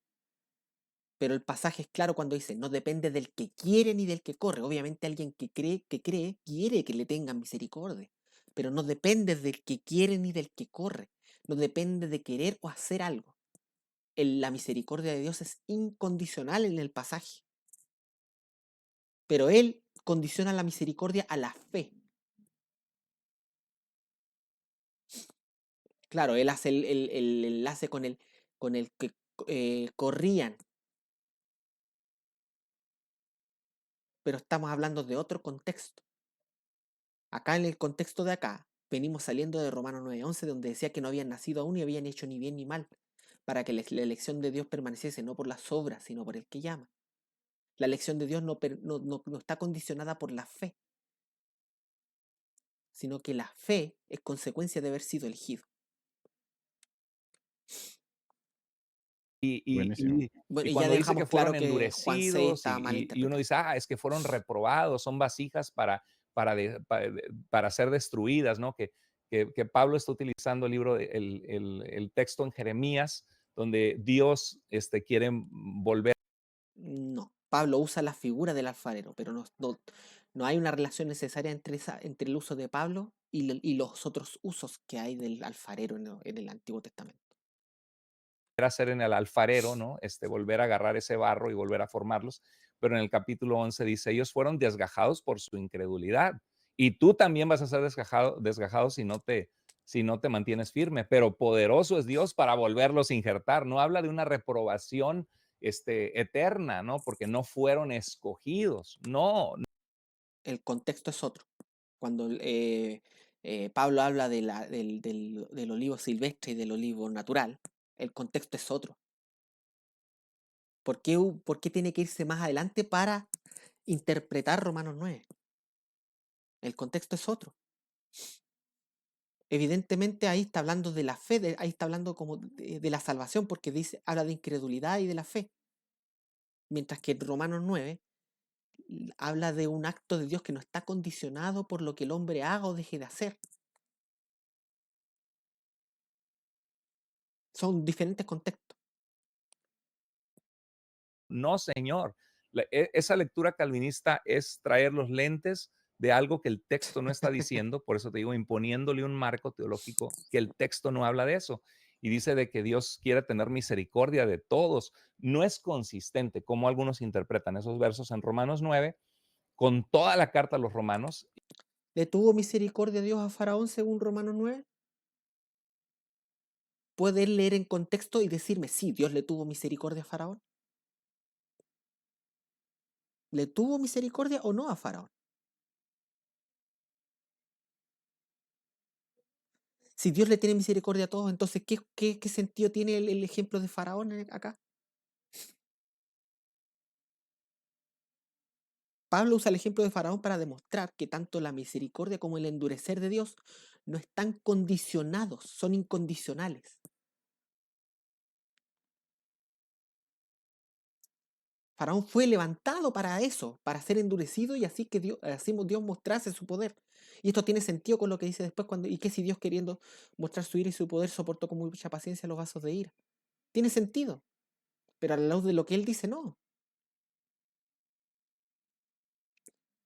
[SPEAKER 1] Pero el pasaje es claro cuando dice, no depende del que quiere ni del que corre. Obviamente alguien que cree, quiere que le tengan misericordia. Pero no depende del que quiere ni del que corre. No depende de querer o hacer algo. La misericordia de Dios es incondicional en el pasaje. Pero Él condiciona la misericordia a la fe. Claro, Él hace el enlace con el que corrían. Pero estamos hablando de otro contexto. Acá en el contexto de acá, venimos saliendo de Romanos 9:11, donde decía que no habían nacido aún y habían hecho ni bien ni mal, para que la elección de Dios permaneciese no por las obras, sino por el que llama. La elección de Dios no está condicionada por la fe, sino que la fe es consecuencia de haber sido elegido.
[SPEAKER 2] Y, y,
[SPEAKER 3] Buenísimo.
[SPEAKER 2] y,
[SPEAKER 1] Bueno,
[SPEAKER 2] y
[SPEAKER 1] y ya
[SPEAKER 2] cuando dice que
[SPEAKER 1] dejamos
[SPEAKER 2] fueron
[SPEAKER 1] claro que Juan 6
[SPEAKER 2] endurecidos
[SPEAKER 1] estaba mal
[SPEAKER 2] y uno
[SPEAKER 1] interpretado.
[SPEAKER 2] dice, es que fueron reprobados, son vasijas para ser destruidas, ¿no? Que Pablo está utilizando el libro, el texto en Jeremías, donde Dios quiere volver.
[SPEAKER 1] No, Pablo usa la figura del alfarero, pero no hay una relación necesaria entre el uso de Pablo y los otros usos que hay del alfarero en el Antiguo Testamento.
[SPEAKER 2] A hacer en el alfarero, ¿no? Volver a agarrar ese barro y volver a formarlos. Pero en el capítulo 11 dice, ellos fueron desgajados por su incredulidad. Y tú también vas a ser desgajado si no te mantienes firme. Pero poderoso es Dios para volverlos a injertar. No habla de una reprobación eterna, ¿no? Porque no fueron escogidos. No.
[SPEAKER 1] El contexto es otro. Cuando Pablo habla del olivo silvestre y del olivo natural, el contexto es otro. ¿Por qué tiene que irse más adelante para interpretar Romanos 9? El contexto es otro. Evidentemente ahí está hablando de la fe, ahí está hablando como de la salvación, porque habla de incredulidad y de la fe. Mientras que en Romanos 9 habla de un acto de Dios que no está condicionado por lo que el hombre haga o deje de hacer. Son diferentes contextos.
[SPEAKER 2] No, señor. Esa lectura calvinista es traer los lentes de algo que el texto no está diciendo, por eso te digo, imponiéndole un marco teológico que el texto no habla de eso. Y dice de que Dios quiere tener misericordia de todos. No es consistente como algunos interpretan esos versos en Romanos 9, con toda la carta a los romanos.
[SPEAKER 1] ¿Le tuvo misericordia Dios a Faraón según Romanos 9? ¿Puede él leer en contexto y decirme, sí, Dios le tuvo misericordia a Faraón? ¿Le tuvo misericordia o no a Faraón? Si Dios le tiene misericordia a todos, entonces, ¿qué sentido tiene el ejemplo de Faraón acá? Pablo usa el ejemplo de Faraón para demostrar que tanto la misericordia como el endurecer de Dios no están condicionados, son incondicionales. Faraón fue levantado para eso, para ser endurecido y así que Dios mostrase su poder. Y esto tiene sentido con lo que dice después ¿y qué si Dios queriendo mostrar su ira y su poder soportó con mucha paciencia los vasos de ira? Tiene sentido, pero a la luz de lo que él dice, no.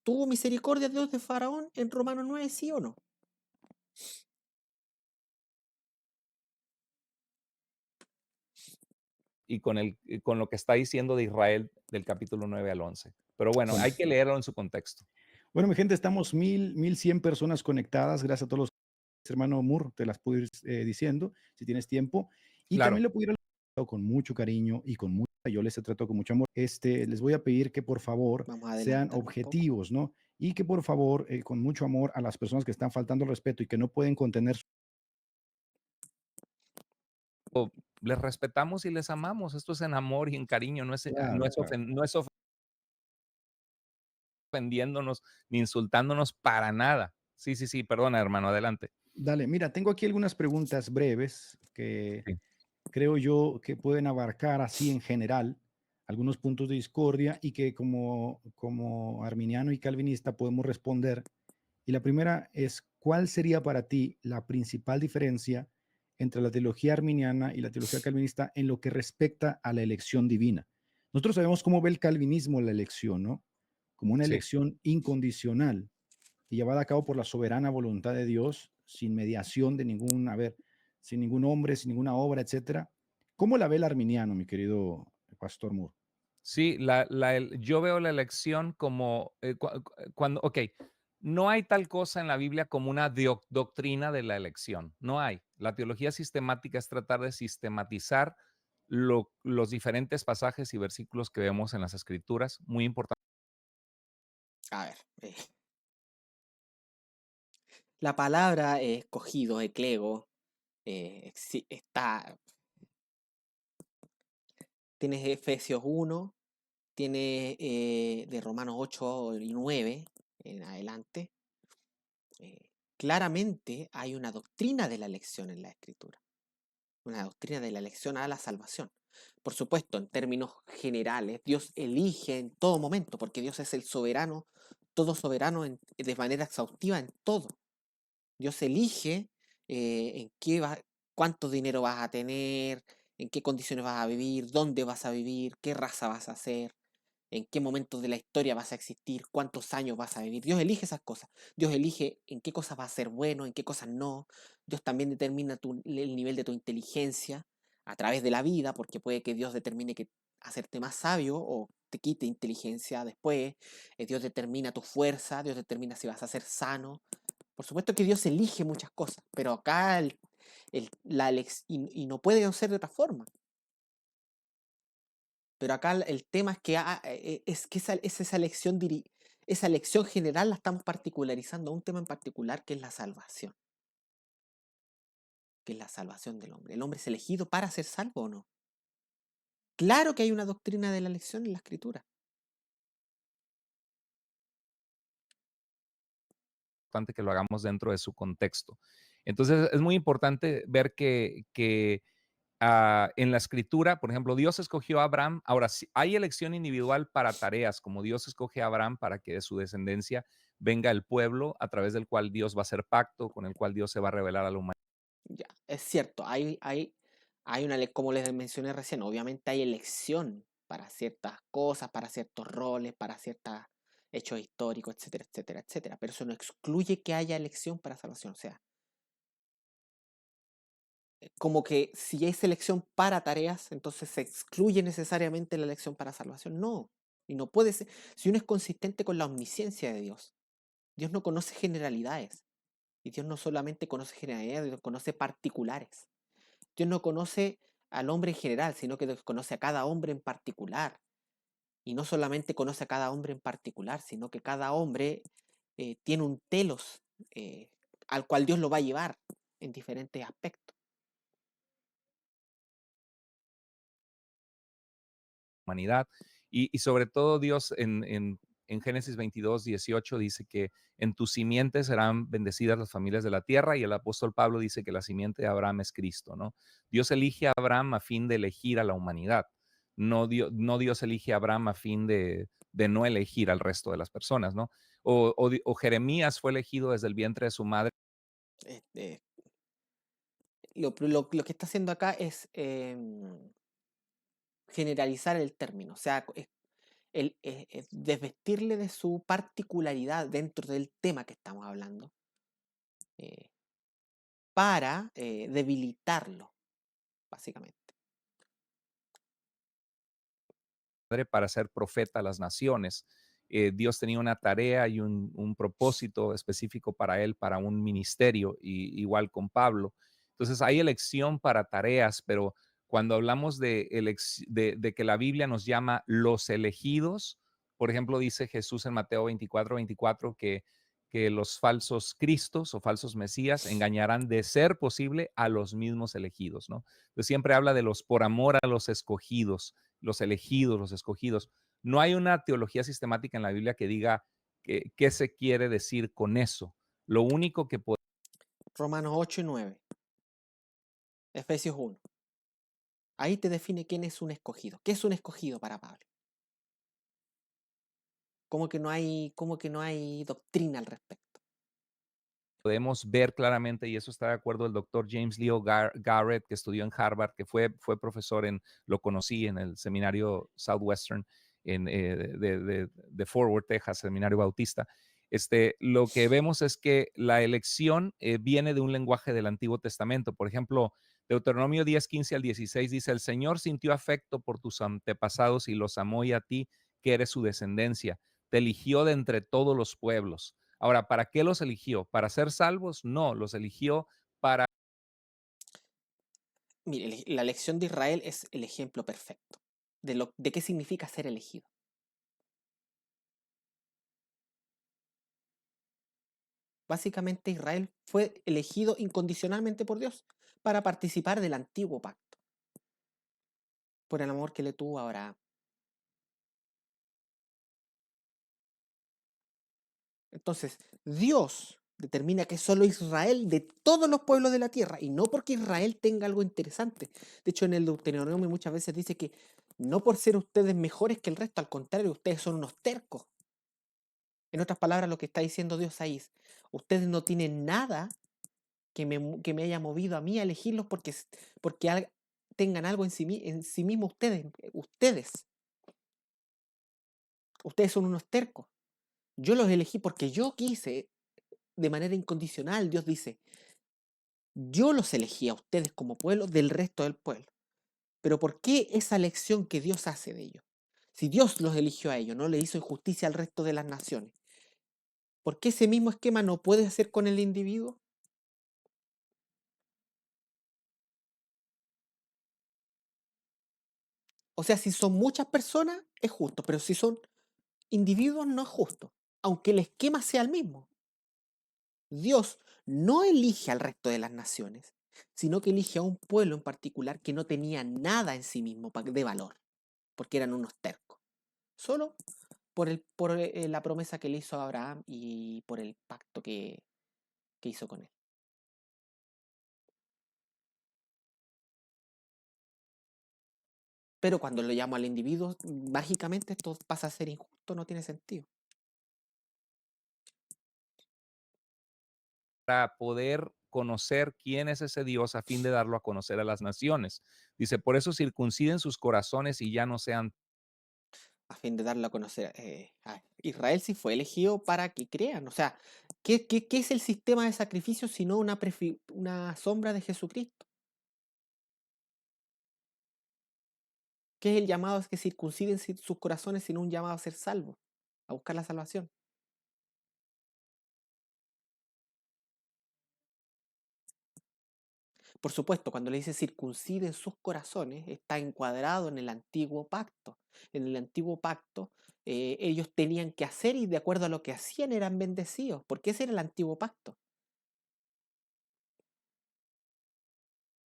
[SPEAKER 1] ¿Tuvo misericordia Dios de Faraón en Romanos 9, sí o no?
[SPEAKER 2] Y con lo que está diciendo de Israel del capítulo 9 al 11. Pero bueno, hay que
[SPEAKER 3] Buenísimo.
[SPEAKER 2] leerlo en su contexto.
[SPEAKER 3] Bueno, mi gente, estamos 1100 personas conectadas. Gracias a todos los hermano Moore, te las puedo ir diciendo si tienes tiempo. Y
[SPEAKER 2] Claro.
[SPEAKER 3] también lo pudiera con mucho cariño y con mucho, yo les trato con mucho amor. Les voy a pedir que por favor
[SPEAKER 1] Vamos a
[SPEAKER 3] sean
[SPEAKER 1] adelantar un poco.
[SPEAKER 3] objetivos, ¿no? Y que por favor, con mucho amor a las personas que están faltando el respeto y que no pueden contener
[SPEAKER 2] Les respetamos y les amamos. Esto es en amor y en cariño,
[SPEAKER 3] Claro, claro.
[SPEAKER 2] no es ofendiéndonos ni insultándonos para nada. Sí, sí, sí, perdona, hermano, adelante.
[SPEAKER 3] Dale, mira, tengo aquí algunas preguntas breves que
[SPEAKER 2] Sí,
[SPEAKER 3] creo yo que pueden abarcar así en general algunos puntos de discordia y que como arminiano y calvinista podemos responder. Y la primera es, ¿cuál sería para ti la principal diferencia entre la teología arminiana y la teología calvinista en lo que respecta a la elección divina? Nosotros sabemos cómo ve el calvinismo la elección, ¿no? Como una
[SPEAKER 2] sí.
[SPEAKER 3] elección incondicional y llevada a cabo por la soberana voluntad de Dios, sin mediación de ningún, a ver, sin ningún hombre, sin ninguna obra, etcétera. ¿Cómo la ve el arminiano, mi querido pastor Moore?
[SPEAKER 2] Sí, yo veo la elección como cuando, ok, no hay tal cosa en la Biblia como una doctrina de la elección, no hay. La teología sistemática es tratar de sistematizar los diferentes pasajes y versículos que vemos en las escrituras, muy importante.
[SPEAKER 1] A ver, la palabra escogido, eclego, tienes Efesios 1, tienes de Romanos 8 y 9 en adelante. Claramente hay una doctrina de la elección en la escritura, una doctrina de la elección a la salvación. Por supuesto, en términos generales, Dios elige en todo momento, porque Dios es el soberano, todo soberano de manera exhaustiva en todo. Dios elige en cuánto dinero vas a tener, en qué condiciones vas a vivir, dónde vas a vivir, qué raza vas a ser, en qué momentos de la historia vas a existir, cuántos años vas a vivir. Dios elige esas cosas. Dios elige en qué cosas vas a ser bueno, en qué cosas no. Dios también determina el nivel de tu inteligencia a través de la vida, porque puede que Dios determine que hacerte más sabio o te quite inteligencia después. Dios determina tu fuerza, Dios determina si vas a ser sano. Por supuesto que Dios elige muchas cosas, pero acá y no puede ser de otra forma. Pero acá el tema es que, es que esa elección general la estamos particularizando a un tema en particular que es la salvación, que es la salvación del hombre. ¿El hombre es elegido para ser salvo o no? Claro que hay una doctrina de la elección en la escritura.
[SPEAKER 2] Que lo hagamos dentro de su contexto. Entonces, es muy importante ver que en la escritura, por ejemplo, Dios escogió a Abraham. Ahora, sí, hay elección individual para tareas, como Dios escoge a Abraham para que de su descendencia venga el pueblo a través del cual Dios va a hacer pacto, con el cual Dios se va a revelar a la humanidad.
[SPEAKER 1] Ya, es cierto, como les mencioné recién, obviamente hay elección para ciertas cosas, para ciertos roles, para ciertos hechos históricos, etcétera, etcétera, etcétera. Pero eso no excluye que haya elección para salvación. O sea, como que si hay selección para tareas, entonces se excluye necesariamente la elección para salvación. No, y no puede ser. Si uno es consistente con la omnisciencia de Dios, Dios no conoce generalidades. Y Dios no solamente conoce generalidades, Dios conoce particulares. Dios no conoce al hombre en general, sino que Dios conoce a cada hombre en particular. Y no solamente conoce a cada hombre en particular, sino que cada hombre tiene un telos al cual Dios lo va a llevar en diferentes aspectos.
[SPEAKER 2] Y sobre todo Dios en Génesis 22:18 dice que en tu simiente serán bendecidas las familias de la tierra y el apóstol Pablo dice que la simiente de Abraham es Cristo, ¿no? Dios elige a Abraham a fin de elegir a la humanidad. No Dios elige a Abraham a fin de no elegir al resto de las personas, ¿no? O Jeremías fue elegido desde el vientre de su madre.
[SPEAKER 1] Este, lo que está haciendo acá es generalizar el término, o sea, es desvestirle de su particularidad dentro del tema que estamos hablando eh, para debilitarlo, básicamente.
[SPEAKER 2] Para ser profeta a las naciones. Dios tenía una tarea y un propósito específico para él, para un ministerio, y igual con Pablo. Entonces hay elección para tareas, pero cuando hablamos de que la Biblia nos llama los elegidos, por ejemplo, dice Jesús en Mateo 24:24 que los falsos cristos o falsos mesías engañarán de ser posible a los mismos elegidos, ¿no? Entonces siempre habla de los por amor a los escogidos, los elegidos, los escogidos. No hay una teología sistemática en la Biblia que diga qué se quiere decir con eso. Lo único que podemos...
[SPEAKER 1] Romanos 8 y 9, Efesios 1. Ahí te define quién es un escogido. ¿Qué es un escogido para Pablo? Cómo que no hay doctrina al respecto?
[SPEAKER 2] Podemos ver claramente, y eso está de acuerdo el doctor James Leo Garrett, que estudió en Harvard, que fue profesor lo conocí en el seminario Southwestern de Fort Worth, Texas, seminario bautista. Lo que vemos es que la elección viene de un lenguaje del Antiguo Testamento. Por ejemplo, Deuteronomio 10:15 al 16 dice, el Señor sintió afecto por tus antepasados y los amó, y a ti, que eres su descendencia, te eligió de entre todos los pueblos. Ahora, ¿para qué los eligió? ¿Para ser salvos? No, los eligió para...
[SPEAKER 1] Mire, la elección de Israel es el ejemplo perfecto de qué significa ser elegido. Básicamente Israel fue elegido incondicionalmente por Dios para participar del antiguo pacto, por el amor que le tuvo a Abraham. Entonces, Dios determina que solo Israel de todos los pueblos de la tierra, y no porque Israel tenga algo interesante. De hecho, en el Deuteronomio muchas veces dice que no por ser ustedes mejores que el resto, al contrario, ustedes son unos tercos. En otras palabras, lo que está diciendo Dios ahí es, ustedes no tienen nada que me haya movido a mí a elegirlos porque tengan algo en sí mismos ustedes son unos tercos. Yo los elegí porque yo quise de manera incondicional. Dios dice, yo los elegí a ustedes como pueblo del resto del pueblo. Pero ¿por qué esa elección que Dios hace de ellos? Si Dios los eligió a ellos, no le hizo injusticia al resto de las naciones, ¿por qué ese mismo esquema no puede hacer con el individuo? O sea, si son muchas personas, es justo, pero si son individuos, no es justo, aunque el esquema sea el mismo. Dios no elige al resto de las naciones, sino que elige a un pueblo en particular que no tenía nada en sí mismo de valor, porque eran unos tercos, solo por la promesa que le hizo a Abraham y por el pacto que hizo con él. Pero cuando lo llamo al individuo, mágicamente esto pasa a ser injusto, no tiene sentido.
[SPEAKER 2] Para poder conocer quién es ese Dios a fin de darlo a conocer a las naciones. Dice, por eso circunciden sus corazones y ya no sean...
[SPEAKER 1] A fin de darlo a conocer. Israel sí fue elegido para que crean. O sea, ¿qué es el sistema de sacrificio sino una sombra de Jesucristo? ¿Qué es el llamado a que circunciden sus corazones sino un llamado a ser salvos, a buscar la salvación? Por supuesto, cuando le dice circunciden sus corazones, está encuadrado en el antiguo pacto. En el antiguo pacto, ellos tenían que hacer y de acuerdo a lo que hacían eran bendecidos, porque ese era el antiguo pacto.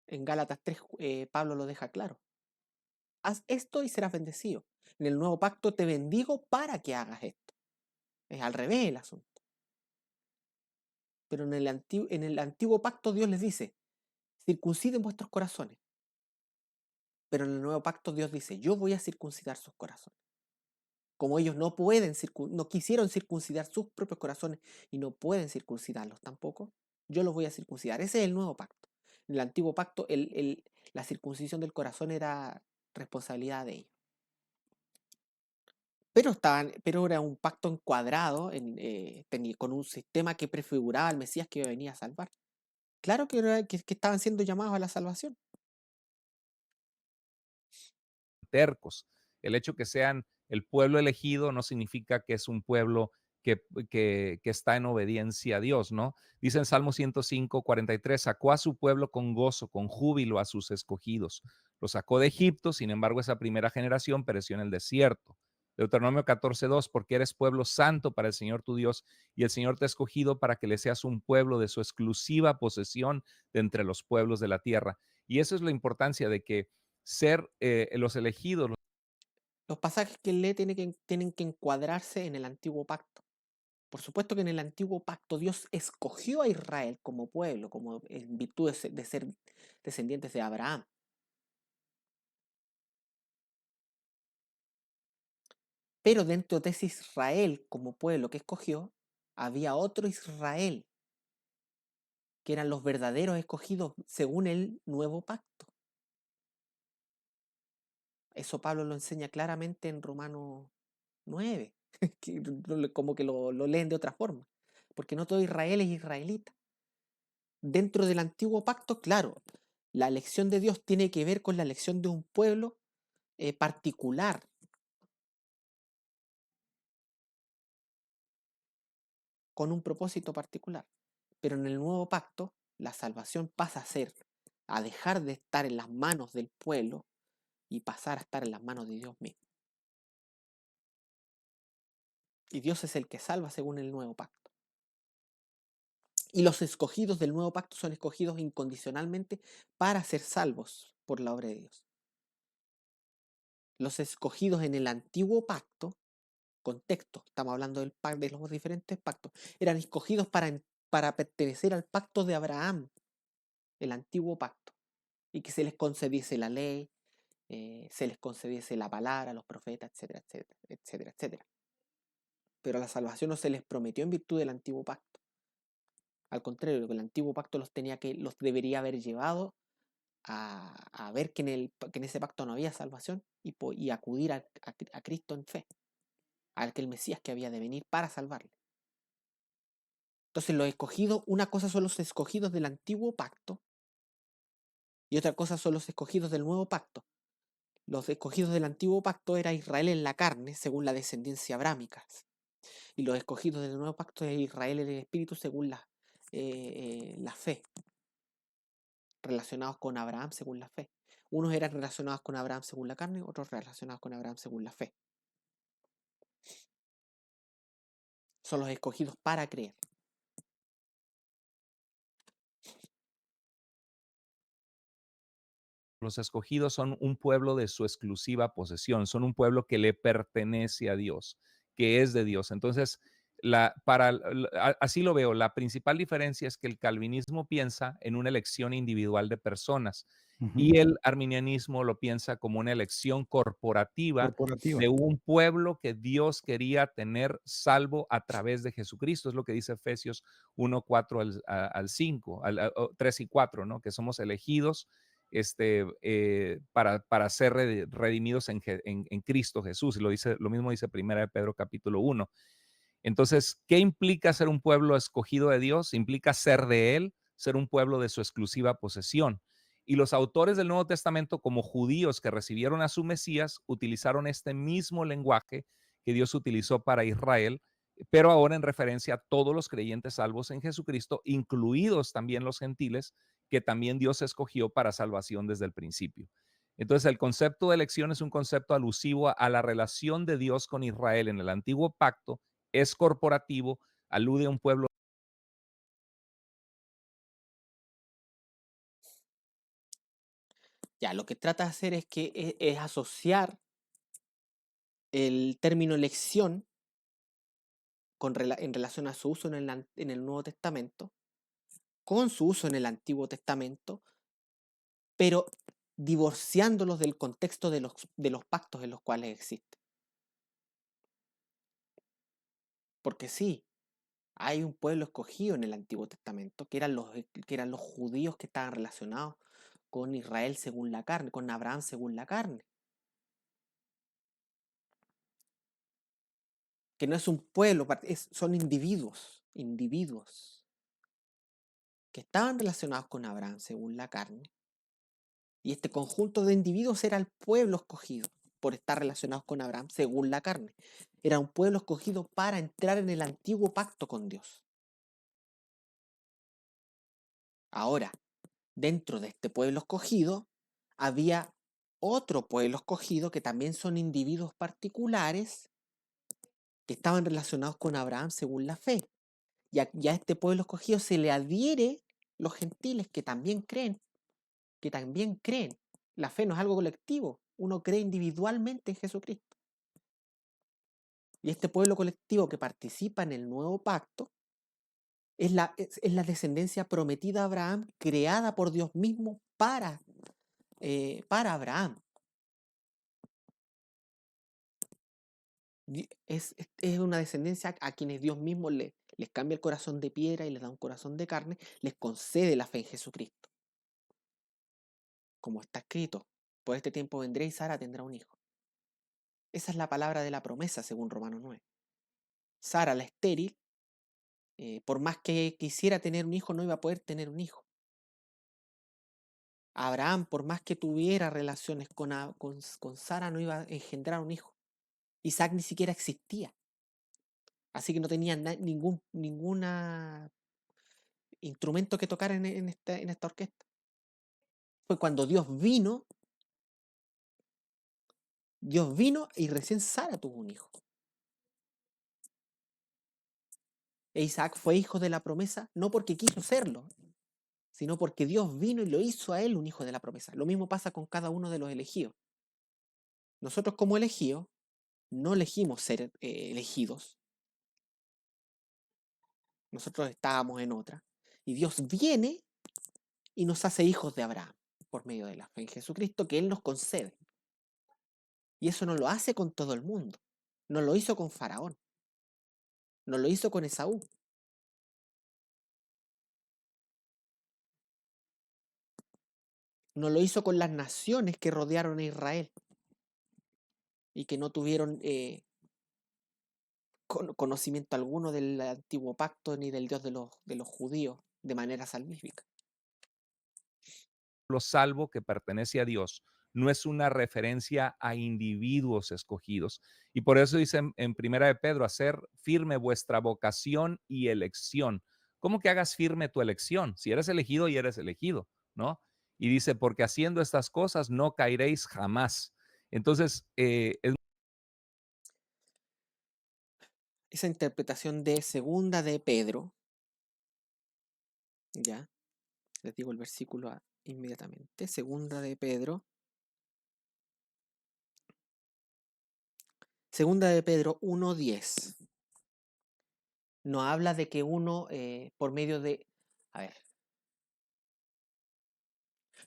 [SPEAKER 1] En Gálatas 3, Pablo lo deja claro. Haz esto y serás bendecido. En el nuevo pacto te bendigo para que hagas esto. Es al revés el asunto. Pero en el antiguo pacto Dios les dice, circunciden vuestros corazones. Pero en el nuevo pacto Dios dice, yo voy a circuncidar sus corazones. Como ellos no quisieron circuncidar sus propios corazones y no pueden circuncidarlos tampoco, yo los voy a circuncidar. Ese es el nuevo pacto. En el antiguo pacto, la circuncisión del corazón era responsabilidad de ellos. Pero era un pacto encuadrado con un sistema que prefiguraba al Mesías que venía a salvar. Claro que estaban siendo llamados a la salvación.
[SPEAKER 2] tercos. El hecho que sean El pueblo elegido no significa que es un pueblo que está en obediencia a Dios, ¿no? Dice en Salmo 105:43, sacó a su pueblo con gozo, con júbilo a sus escogidos. Lo sacó de Egipto, sin embargo, esa primera generación pereció en el desierto. Deuteronomio 14:2, porque eres pueblo santo para el Señor tu Dios, y el Señor te ha escogido para que le seas un pueblo de su exclusiva posesión de entre los pueblos de la tierra. Y esa es la importancia de que ser los elegidos.
[SPEAKER 1] Los pasajes que él lee tienen que encuadrarse en el antiguo pacto. Por supuesto que en el antiguo pacto Dios escogió a Israel como pueblo, como en virtud de ser descendientes de Abraham. Pero dentro de ese Israel como pueblo que escogió, había otro Israel, que eran los verdaderos escogidos según el nuevo pacto. Eso Pablo lo enseña claramente en Romanos 9, como que lo leen de otra forma, porque no todo Israel es israelita. Dentro del antiguo pacto, claro, la elección de Dios tiene que ver con la elección de un pueblo particular, con un propósito particular. Pero en el nuevo pacto, la salvación pasa a dejar de estar en las manos del pueblo y pasar a estar en las manos de Dios mismo. Y Dios es el que salva según el nuevo pacto. Y los escogidos del nuevo pacto son escogidos incondicionalmente para ser salvos por la obra de Dios. Los escogidos en el antiguo pacto, contexto, estamos hablando de los diferentes pactos, eran escogidos para pertenecer al pacto de Abraham, el antiguo pacto, y que se les concediese la ley, se les concediese la palabra, los profetas, etcétera, etcétera, etcétera, etcétera. Pero la salvación no se les prometió en virtud del antiguo pacto. Al contrario, que el antiguo pacto los debería haber llevado a ver que en ese pacto no había salvación y acudir a Cristo en fe, a aquel Mesías que había de venir para salvarle. Entonces los escogidos, una cosa son los escogidos del antiguo pacto y otra cosa son los escogidos del nuevo pacto. Los escogidos del antiguo pacto era Israel en la carne, según la descendencia abrámica, y los escogidos del nuevo pacto era Israel en el espíritu, según la fe, relacionados con Abraham según la fe. Unos eran relacionados con Abraham según la carne, otros relacionados con Abraham según la fe. Son los escogidos para creer.
[SPEAKER 2] Los escogidos son un pueblo de su exclusiva posesión, son un pueblo que le pertenece a Dios, que es de Dios. Entonces, así lo veo, la principal diferencia es que el calvinismo piensa en una elección individual de personas
[SPEAKER 3] Ujú.
[SPEAKER 2] y el arminianismo lo piensa como una elección corporativa
[SPEAKER 3] Corporativa.
[SPEAKER 2] de un pueblo que Dios quería tener salvo a través de Jesucristo. Es lo que dice Efesios 1, 4 al 5, 3 y 4, ¿no? Que somos elegidos para ser redimidos en Cristo Jesús. Y lo mismo dice 1 Pedro capítulo 1. Entonces, ¿qué implica ser un pueblo escogido de Dios? Implica ser de Él, ser un pueblo de su exclusiva posesión. Y los autores del Nuevo Testamento, como judíos que recibieron a su Mesías, utilizaron este mismo lenguaje que Dios utilizó para Israel, pero ahora en referencia a todos los creyentes salvos en Jesucristo, incluidos también los gentiles, que también Dios escogió para salvación desde el principio. Entonces, el concepto de elección es un concepto alusivo a la relación de Dios con Israel en el antiguo pacto, es corporativo, alude a un pueblo.
[SPEAKER 1] Ya, lo que trata de hacer es asociar el término elección en relación a su uso en el Nuevo Testamento, con su uso en el Antiguo Testamento, pero divorciándolos del contexto de los pactos en los cuales existe. Porque sí, hay un pueblo escogido en el Antiguo Testamento, que eran los judíos que estaban relacionados con Israel según la carne, con Abraham según la carne. Que no es un pueblo, son individuos que estaban relacionados con Abraham según la carne. Y este conjunto de individuos era el pueblo escogido. por estar relacionados con Abraham según la carne. Era un pueblo escogido para entrar en el antiguo pacto con Dios. Ahora, dentro de este pueblo escogido, había otro pueblo escogido que también son individuos particulares que estaban relacionados con Abraham según la fe. Y a este pueblo escogido se le adhiere los gentiles que también creen, que también creen. La fe no es algo colectivo, uno cree individualmente en Jesucristo. Y este pueblo colectivo que participa en el nuevo pacto es la descendencia prometida a Abraham, creada por Dios mismo para Abraham. Es una descendencia a quienes Dios mismo les cambia el corazón de piedra y les da un corazón de carne, les concede la fe en Jesucristo. Como está escrito, por este tiempo vendré y Sara tendrá un hijo. Esa es la palabra de la promesa según Romanos 9. Sara, la estéril, por más que quisiera tener un hijo, no iba a poder tener un hijo. Abraham, por más que tuviera relaciones con Sara, no iba a engendrar un hijo. Isaac ni siquiera existía. Así que no tenía ningún instrumento que tocar en esta orquesta. Fue cuando Dios vino y recién Sara tuvo un hijo. E Isaac fue hijo de la promesa no porque quiso serlo, sino porque Dios vino y lo hizo a él un hijo de la promesa. Lo mismo pasa con cada uno de los elegidos. Nosotros como elegidos no elegimos ser elegidos. Nosotros estábamos en otra. Y Dios viene y nos hace hijos de Abraham por medio de la fe en Jesucristo que Él nos concede. Y eso no lo hace con todo el mundo. No lo hizo con Faraón. No lo hizo con Esaú. No lo hizo con las naciones que rodearon a Israel y que no tuvieron conocimiento alguno del antiguo pacto ni del Dios de los judíos de manera salvífica.
[SPEAKER 2] Lo salvo que pertenece a Dios no es una referencia a individuos escogidos. Y por eso dice en Primera de Pedro, hacer firme vuestra vocación y elección. ¿Cómo que hagas firme tu elección? Si eres elegido y eres elegido, ¿no? Y dice, porque haciendo estas cosas no caeréis jamás. Entonces,
[SPEAKER 1] Esa interpretación de segunda de Pedro, ya, les digo el versículo inmediatamente, segunda de Pedro 1:10. Nos habla de que uno, por medio de... A ver.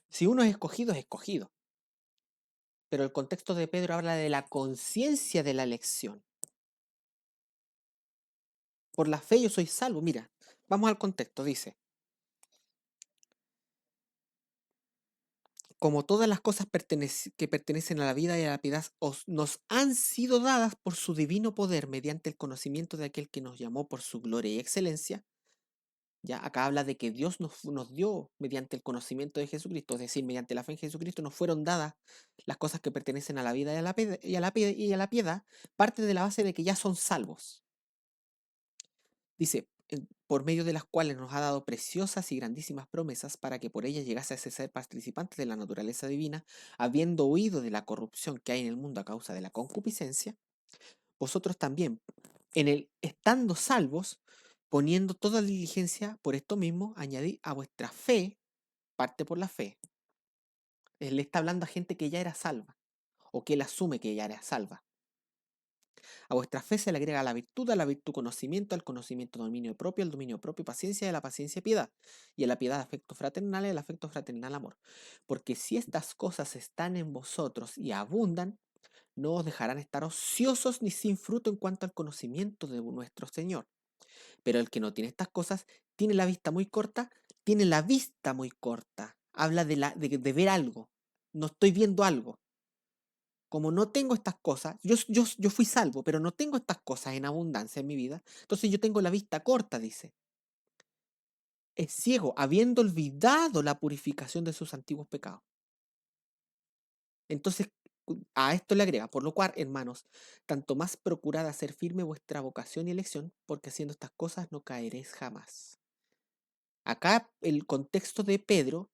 [SPEAKER 1] Si uno es escogido. Pero el contexto de Pedro habla de la conciencia de la elección. Por la fe yo soy salvo. Mira, vamos al contexto. Dice, como todas las cosas que pertenecen a la vida y a la piedad nos han sido dadas por su divino poder mediante el conocimiento de aquel que nos llamó por su gloria y excelencia. Ya acá habla de que Dios nos dio mediante el conocimiento de Jesucristo, es decir, mediante la fe en Jesucristo nos fueron dadas las cosas que pertenecen a la vida y a la piedad, parte de la base de que ya son salvos. Dice, por medio de las cuales nos ha dado preciosas y grandísimas promesas para que por ellas llegase a ser participantes de la naturaleza divina, habiendo huido de la corrupción que hay en el mundo a causa de la concupiscencia, vosotros también, estando salvos, poniendo toda diligencia por esto mismo, añadid a vuestra fe, parte por la fe. Él está hablando a gente que ya era salva, o que él asume que ya era salva. A vuestra fe se le agrega a la virtud conocimiento, al conocimiento dominio propio, al dominio propio paciencia, y a la paciencia piedad, y a la piedad afecto fraternal, y al afecto fraternal amor. Porque si estas cosas están en vosotros y abundan, no os dejarán estar ociosos ni sin fruto en cuanto al conocimiento de nuestro Señor. Pero el que no tiene estas cosas tiene la vista muy corta, tiene la vista muy corta. Habla de ver algo. No estoy viendo algo. Como no tengo estas cosas, yo fui salvo, pero no tengo estas cosas en abundancia en mi vida. Entonces yo tengo la vista corta, dice. Es ciego, habiendo olvidado la purificación de sus antiguos pecados. Entonces, a esto le agrega, por lo cual, hermanos, tanto más procurad hacer firme vuestra vocación y elección, porque haciendo estas cosas no caeréis jamás. Acá el contexto de Pedro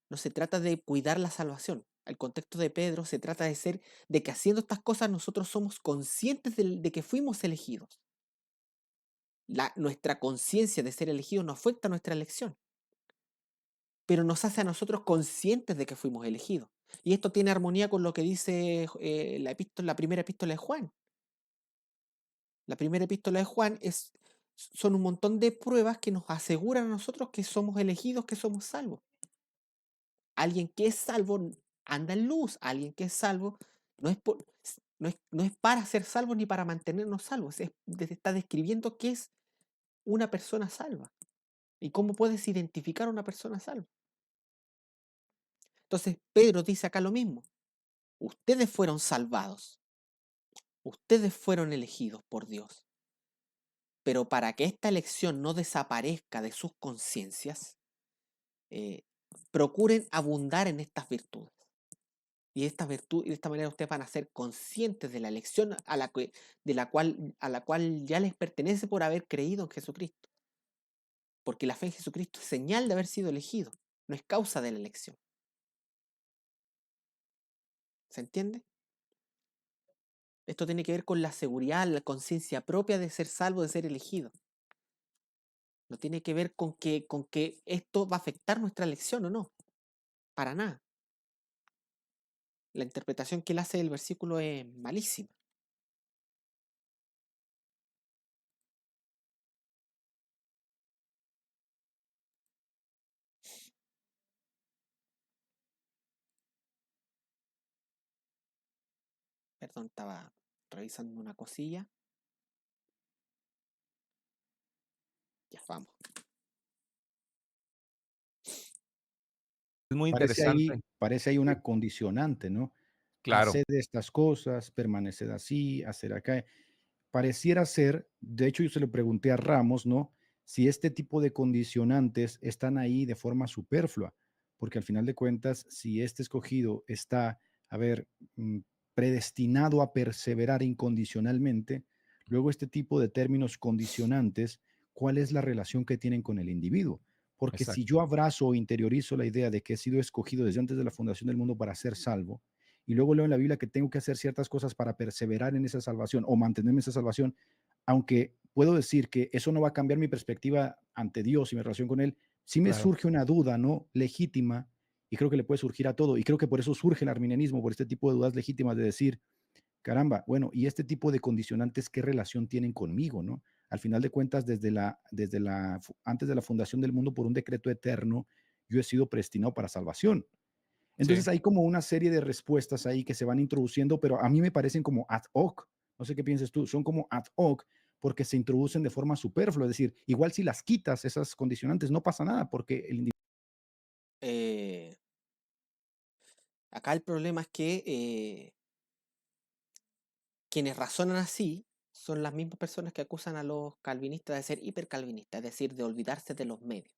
[SPEAKER 1] no se trata de cuidar la salvación. El contexto de Pedro se trata de que haciendo estas cosas nosotros somos conscientes de que fuimos elegidos. Nuestra conciencia de ser elegidos no afecta nuestra elección, pero nos hace a nosotros conscientes de que fuimos elegidos. Y esto tiene armonía con lo que dice la primera epístola de Juan. La primera epístola de Juan son un montón de pruebas que nos aseguran a nosotros que somos elegidos, que somos salvos. Alguien que es salvo anda en luz, alguien que es salvo no es, no es para ser salvo ni para mantenernos salvos, está describiendo qué es una persona salva y cómo puedes identificar a una persona salva. Entonces Pedro dice acá lo mismo, ustedes fueron salvados, ustedes fueron elegidos por Dios, pero para que esta elección no desaparezca de sus conciencias, eh, procuren abundar en estas virtudes. Y de esta manera ustedes van a ser conscientes de la elección a la cual ya les pertenece por haber creído en Jesucristo. Porque la fe en Jesucristo es señal de haber sido elegido, no es causa de la elección. ¿Se entiende? Esto tiene que ver con la seguridad, la conciencia propia de ser salvo, de ser elegido. No tiene que ver con que esto va a afectar nuestra elección o no. Para nada. La interpretación que él hace del versículo es malísima. Perdón, estaba revisando una cosilla. Ya, vamos.
[SPEAKER 2] Es muy interesante.
[SPEAKER 3] Parece ahí
[SPEAKER 2] Sí,
[SPEAKER 3] una condicionante, ¿no?
[SPEAKER 2] claro,
[SPEAKER 3] Hacer estas cosas, permanecer así, hacer acá. Pareciera ser, de hecho yo se lo pregunté a Ramos, ¿no? Si este tipo de condicionantes están ahí de forma superflua, porque al final de cuentas, si este escogido está, a ver, predestinado a perseverar incondicionalmente, luego este tipo de términos condicionantes, ¿cuál es la relación que tienen con el individuo? Porque si
[SPEAKER 2] exacto,
[SPEAKER 3] yo abrazo o interiorizo la idea de que he sido escogido desde antes de la fundación del mundo para ser salvo, y luego leo en la Biblia que tengo que hacer ciertas cosas para perseverar en esa salvación o mantenerme en esa salvación, aunque puedo decir que eso no va a cambiar mi perspectiva ante Dios y mi relación con Él, sí me
[SPEAKER 2] claro,
[SPEAKER 3] surge una duda, ¿no? Legítima, y creo que le puede surgir a todo, y creo que por eso surge el arminianismo, por este tipo de dudas legítimas de decir, caramba, bueno, y este tipo de condicionantes, ¿qué relación tienen conmigo, no? Al final de cuentas, antes de la fundación del mundo, por un decreto eterno, yo he sido predestinado para salvación.
[SPEAKER 2] sí.
[SPEAKER 3] Entonces hay como una serie de respuestas ahí que se van introduciendo, pero a mí me parecen como ad hoc. No sé qué piensas tú, son como ad hoc porque se introducen de forma superflua. Es decir, igual si las quitas, esas condicionantes, no pasa nada porque el individuo...
[SPEAKER 1] Eh, Acá el problema es que quienes razonan así son las mismas personas que acusan a los calvinistas de ser hipercalvinistas, es decir, de olvidarse de los medios.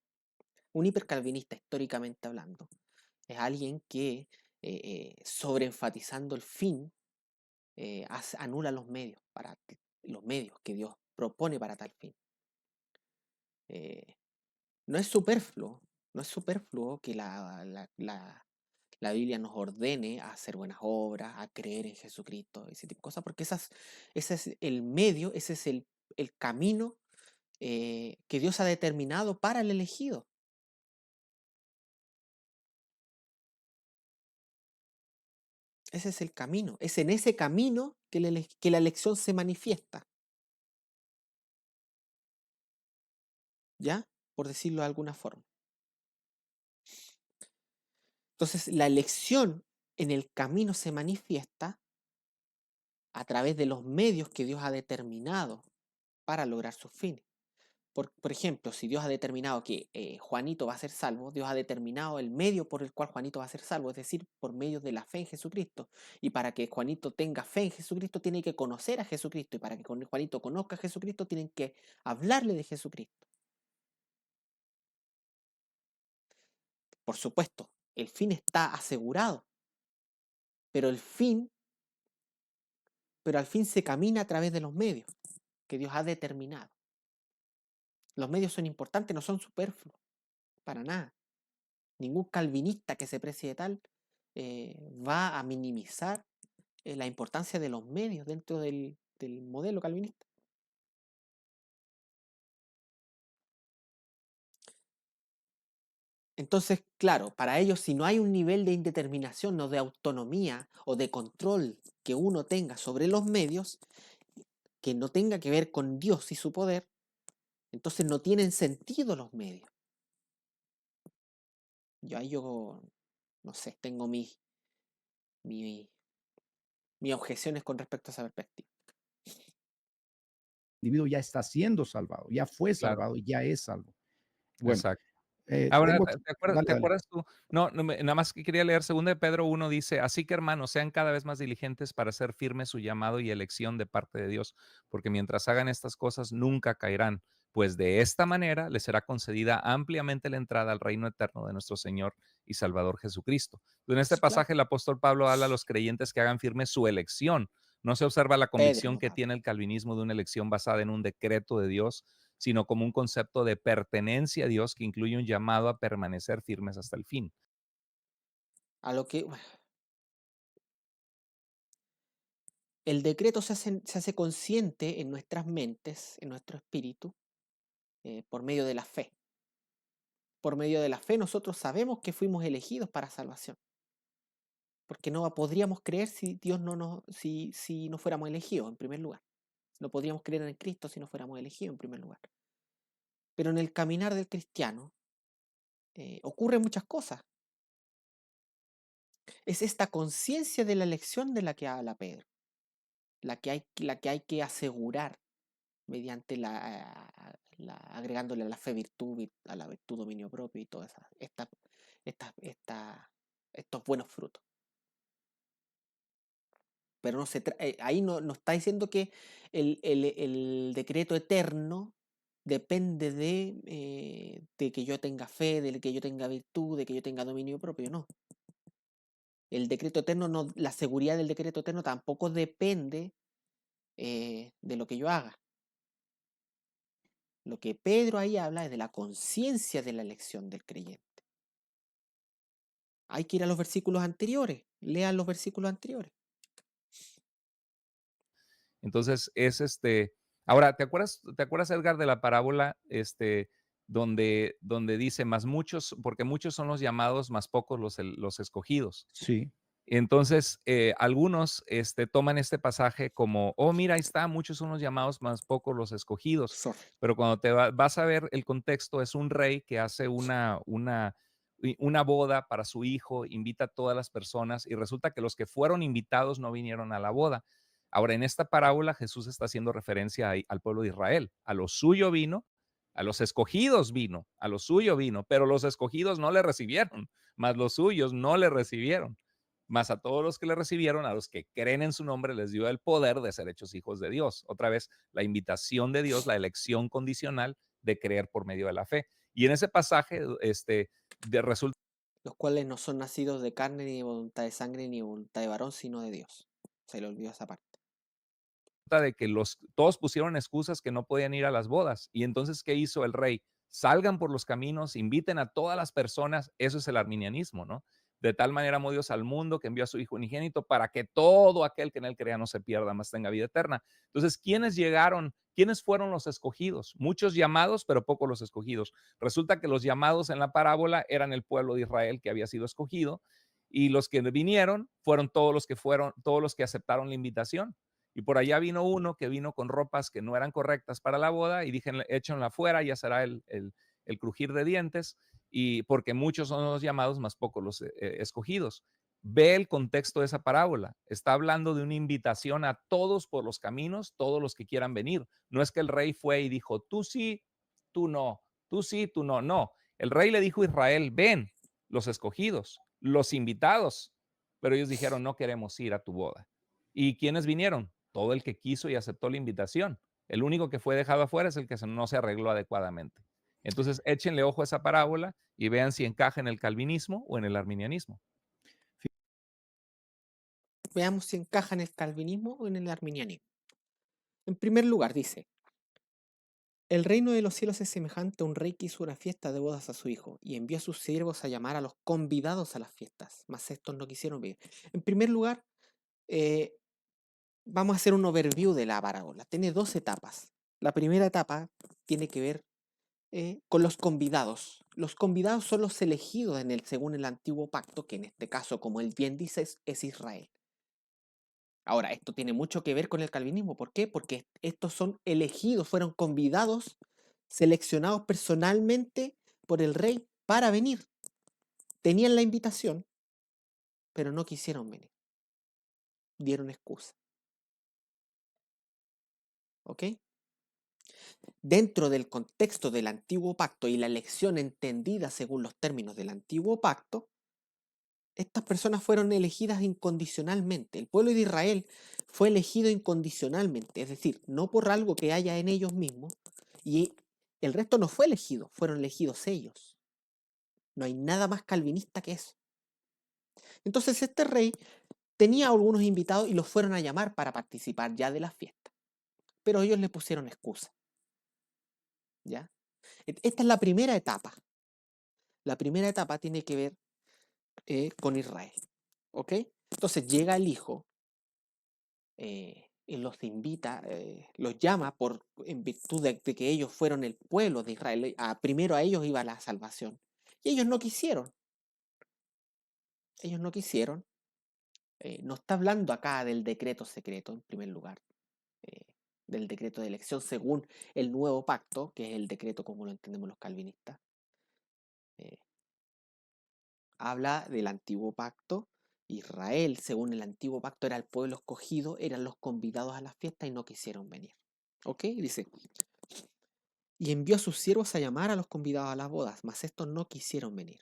[SPEAKER 1] Un hipercalvinista, históricamente hablando, es alguien que, sobreenfatizando el fin, anula los medios que Dios propone para tal fin. Eh, no es superfluo, no es superfluo que la Biblia nos ordene a hacer buenas obras, a creer en Jesucristo, ese tipo de cosas, porque ese es el medio, ese es el camino que Dios ha determinado para el elegido. Ese es el camino, es en ese camino que la elección se manifiesta, ¿ya? Por decirlo de alguna forma. Entonces, la elección en el camino se manifiesta a través de los medios que Dios ha determinado para lograr sus fines. Por ejemplo, si Dios ha determinado que Juanito va a ser salvo, Dios ha determinado el medio por el cual Juanito va a ser salvo, es decir, por medio de la fe en Jesucristo. Y para que Juanito tenga fe en Jesucristo, tiene que conocer a Jesucristo. Y para que Juanito conozca a Jesucristo, tienen que hablarle de Jesucristo. Por supuesto, el fin está asegurado. pero al fin se camina a través de los medios que Dios ha determinado. Los medios son importantes, no son superfluos, para nada. Ningún calvinista que se precie de tal va a minimizar la importancia de los medios dentro del modelo calvinista. Entonces, claro, para ellos, si no hay un nivel de indeterminación o de autonomía o de control que uno tenga sobre los medios, que no tenga que ver con Dios y su poder, entonces no tienen sentido los medios. Yo no sé, tengo mis objeciones con respecto a esa perspectiva.
[SPEAKER 3] El individuo ya está siendo salvado, ya fue
[SPEAKER 2] Claro,
[SPEAKER 3] salvado y ya es salvo. Bueno,
[SPEAKER 2] exacto. Ahora,
[SPEAKER 3] tengo
[SPEAKER 2] ¿te
[SPEAKER 3] aquí,
[SPEAKER 2] te acuerdas
[SPEAKER 3] dale,
[SPEAKER 2] te
[SPEAKER 3] dale.
[SPEAKER 2] acuerdas tú? No, nada más que quería leer 2 de Pedro 1 dice: "Así que, hermanos, sean cada vez más diligentes para hacer firme su llamado y elección de parte de Dios, porque mientras hagan estas cosas nunca caerán, pues de esta manera les será concedida ampliamente la entrada al reino eterno de nuestro Señor y Salvador Jesucristo". En este
[SPEAKER 1] Sí, claro.
[SPEAKER 2] pasaje el apóstol Pablo habla a los creyentes que hagan firme su elección. No se observa la
[SPEAKER 1] Pedro
[SPEAKER 2] convicción
[SPEAKER 1] nos
[SPEAKER 2] que
[SPEAKER 1] habla.
[SPEAKER 2] tiene el calvinismo de una elección basada en un decreto de Dios, sino como un concepto de pertenencia a Dios que incluye un llamado a permanecer firmes hasta el fin.
[SPEAKER 1] A lo que el decreto se hace consciente en nuestras mentes, en nuestro espíritu, por medio de la fe. Por medio de la fe nosotros sabemos que fuimos elegidos para salvación, porque no podríamos creer si Dios si no fuéramos elegidos en primer lugar. No podríamos creer en Cristo si no fuéramos elegidos en primer lugar. Pero en el caminar del cristiano ocurren muchas cosas. Es esta conciencia de la elección de la que habla Pedro, la que hay que asegurar mediante agregándole a la fe virtud, a la virtud dominio propio y todas estos buenos frutos. Pero ahí no está diciendo que el decreto eterno depende de que yo tenga fe, de que yo tenga virtud, de que yo tenga dominio propio, no. El decreto eterno, no, la seguridad del decreto eterno tampoco depende de lo que yo haga. Lo que Pedro ahí habla es de la conciencia de la elección del creyente. Hay que ir a los versículos anteriores, lean los versículos anteriores.
[SPEAKER 2] Entonces, ahora, ¿te acuerdas, Edgar, de la parábola, donde dice, más muchos, porque muchos son los llamados, más pocos los escogidos?
[SPEAKER 3] Sí,
[SPEAKER 2] Entonces, algunos toman este pasaje como, oh, mira, ahí está, muchos son los llamados, más pocos los escogidos.
[SPEAKER 1] Sorry.
[SPEAKER 2] Pero cuando vas a ver el contexto, es un rey que hace una boda para su hijo, invita a todas las personas y resulta que los que fueron invitados no vinieron a la boda. Ahora, en esta parábola, Jesús está haciendo referencia al pueblo de Israel. A lo suyo vino, a los escogidos vino, a lo suyo vino, pero los escogidos no le recibieron, más los suyos no le recibieron. Más a todos los que le recibieron, a los que creen en su nombre, les dio el poder de ser hechos hijos de Dios. Otra vez, la invitación de Dios, la elección condicional de creer por medio de la fe. Y en ese pasaje, resulta
[SPEAKER 1] Los cuales no son nacidos de carne, ni de voluntad de sangre, ni de voluntad de varón, sino de Dios. Se le olvidó esa parte.
[SPEAKER 2] de que todos pusieron excusas que no podían ir a las bodas. Y entonces, ¿qué hizo el rey? Salgan por los caminos, inviten a todas las personas. Eso es el arminianismo, ¿no? De tal manera amó Dios al mundo que envió a su Hijo unigénito para que todo aquel que en él crea no se pierda, mas tenga vida eterna. Entonces, ¿quiénes llegaron? ¿Quiénes fueron los escogidos? Muchos llamados, pero pocos los escogidos. Resulta que los llamados en la parábola eran el pueblo de Israel que había sido escogido y los que vinieron fueron todos los que aceptaron la invitación. Y por allá vino uno que vino con ropas que no eran correctas para la boda y dije, échenla afuera, ya será el crujir de dientes, y porque muchos son los llamados, más pocos los escogidos. Ve el contexto de esa parábola. Está hablando de una invitación a todos por los caminos, todos los que quieran venir. No es que el rey fue y dijo, tú sí, tú no, tú sí, tú no. No, el rey le dijo a Israel, ven, los escogidos, los invitados. Pero ellos dijeron, no queremos ir a tu boda. ¿Y quiénes vinieron? Todo el que quiso y aceptó la invitación. El único que fue dejado afuera es el que no se arregló adecuadamente. Entonces, échenle ojo a esa parábola y vean si encaja en el calvinismo o en el arminianismo.
[SPEAKER 1] veamos si encaja en el calvinismo o en el arminianismo. En primer lugar, dice, el reino de los cielos es semejante a un rey que hizo una fiesta de bodas a su hijo y envió a sus siervos a llamar a los convidados a las fiestas, mas estos no quisieron venir. En primer lugar, eh, vamos a hacer un overview de la parábola. Tiene dos etapas. La primera etapa tiene que ver con los convidados. Los convidados son los elegidos según el antiguo pacto, que en este caso, como él bien dice, es Israel. Ahora, esto tiene mucho que ver con el calvinismo. ¿Por qué? Porque estos son elegidos, fueron convidados, seleccionados personalmente por el rey para venir. Tenían la invitación, pero no quisieron venir. Dieron excusa. ¿Ok? Dentro del contexto del antiguo pacto y la elección entendida según los términos del antiguo pacto, estas personas fueron elegidas incondicionalmente. El pueblo de Israel fue elegido incondicionalmente, es decir, no por algo que haya en ellos mismos, y el resto no fue elegido, fueron elegidos ellos. No hay nada más calvinista que eso. Entonces este rey tenía algunos invitados y los fueron a llamar para participar ya de la fiesta, pero ellos le pusieron excusa. ¿Ya? Esta es la primera etapa. La primera etapa tiene que ver con Israel. ¿Ok? Entonces llega el hijo y los invita, los llama en virtud de que ellos fueron el pueblo de Israel. Primero a ellos iba la salvación. Y ellos no quisieron. Ellos no quisieron. No está hablando acá del decreto secreto, en primer lugar. eh, del decreto de elección según el nuevo pacto, que es el decreto como lo entendemos los calvinistas. Eh, Habla del antiguo pacto. Israel, según el antiguo pacto, era el pueblo escogido, eran los convidados a la fiesta y no quisieron venir. ¿Ok? Dice, y envió a sus siervos a llamar a los convidados a las bodas, mas estos no quisieron venir.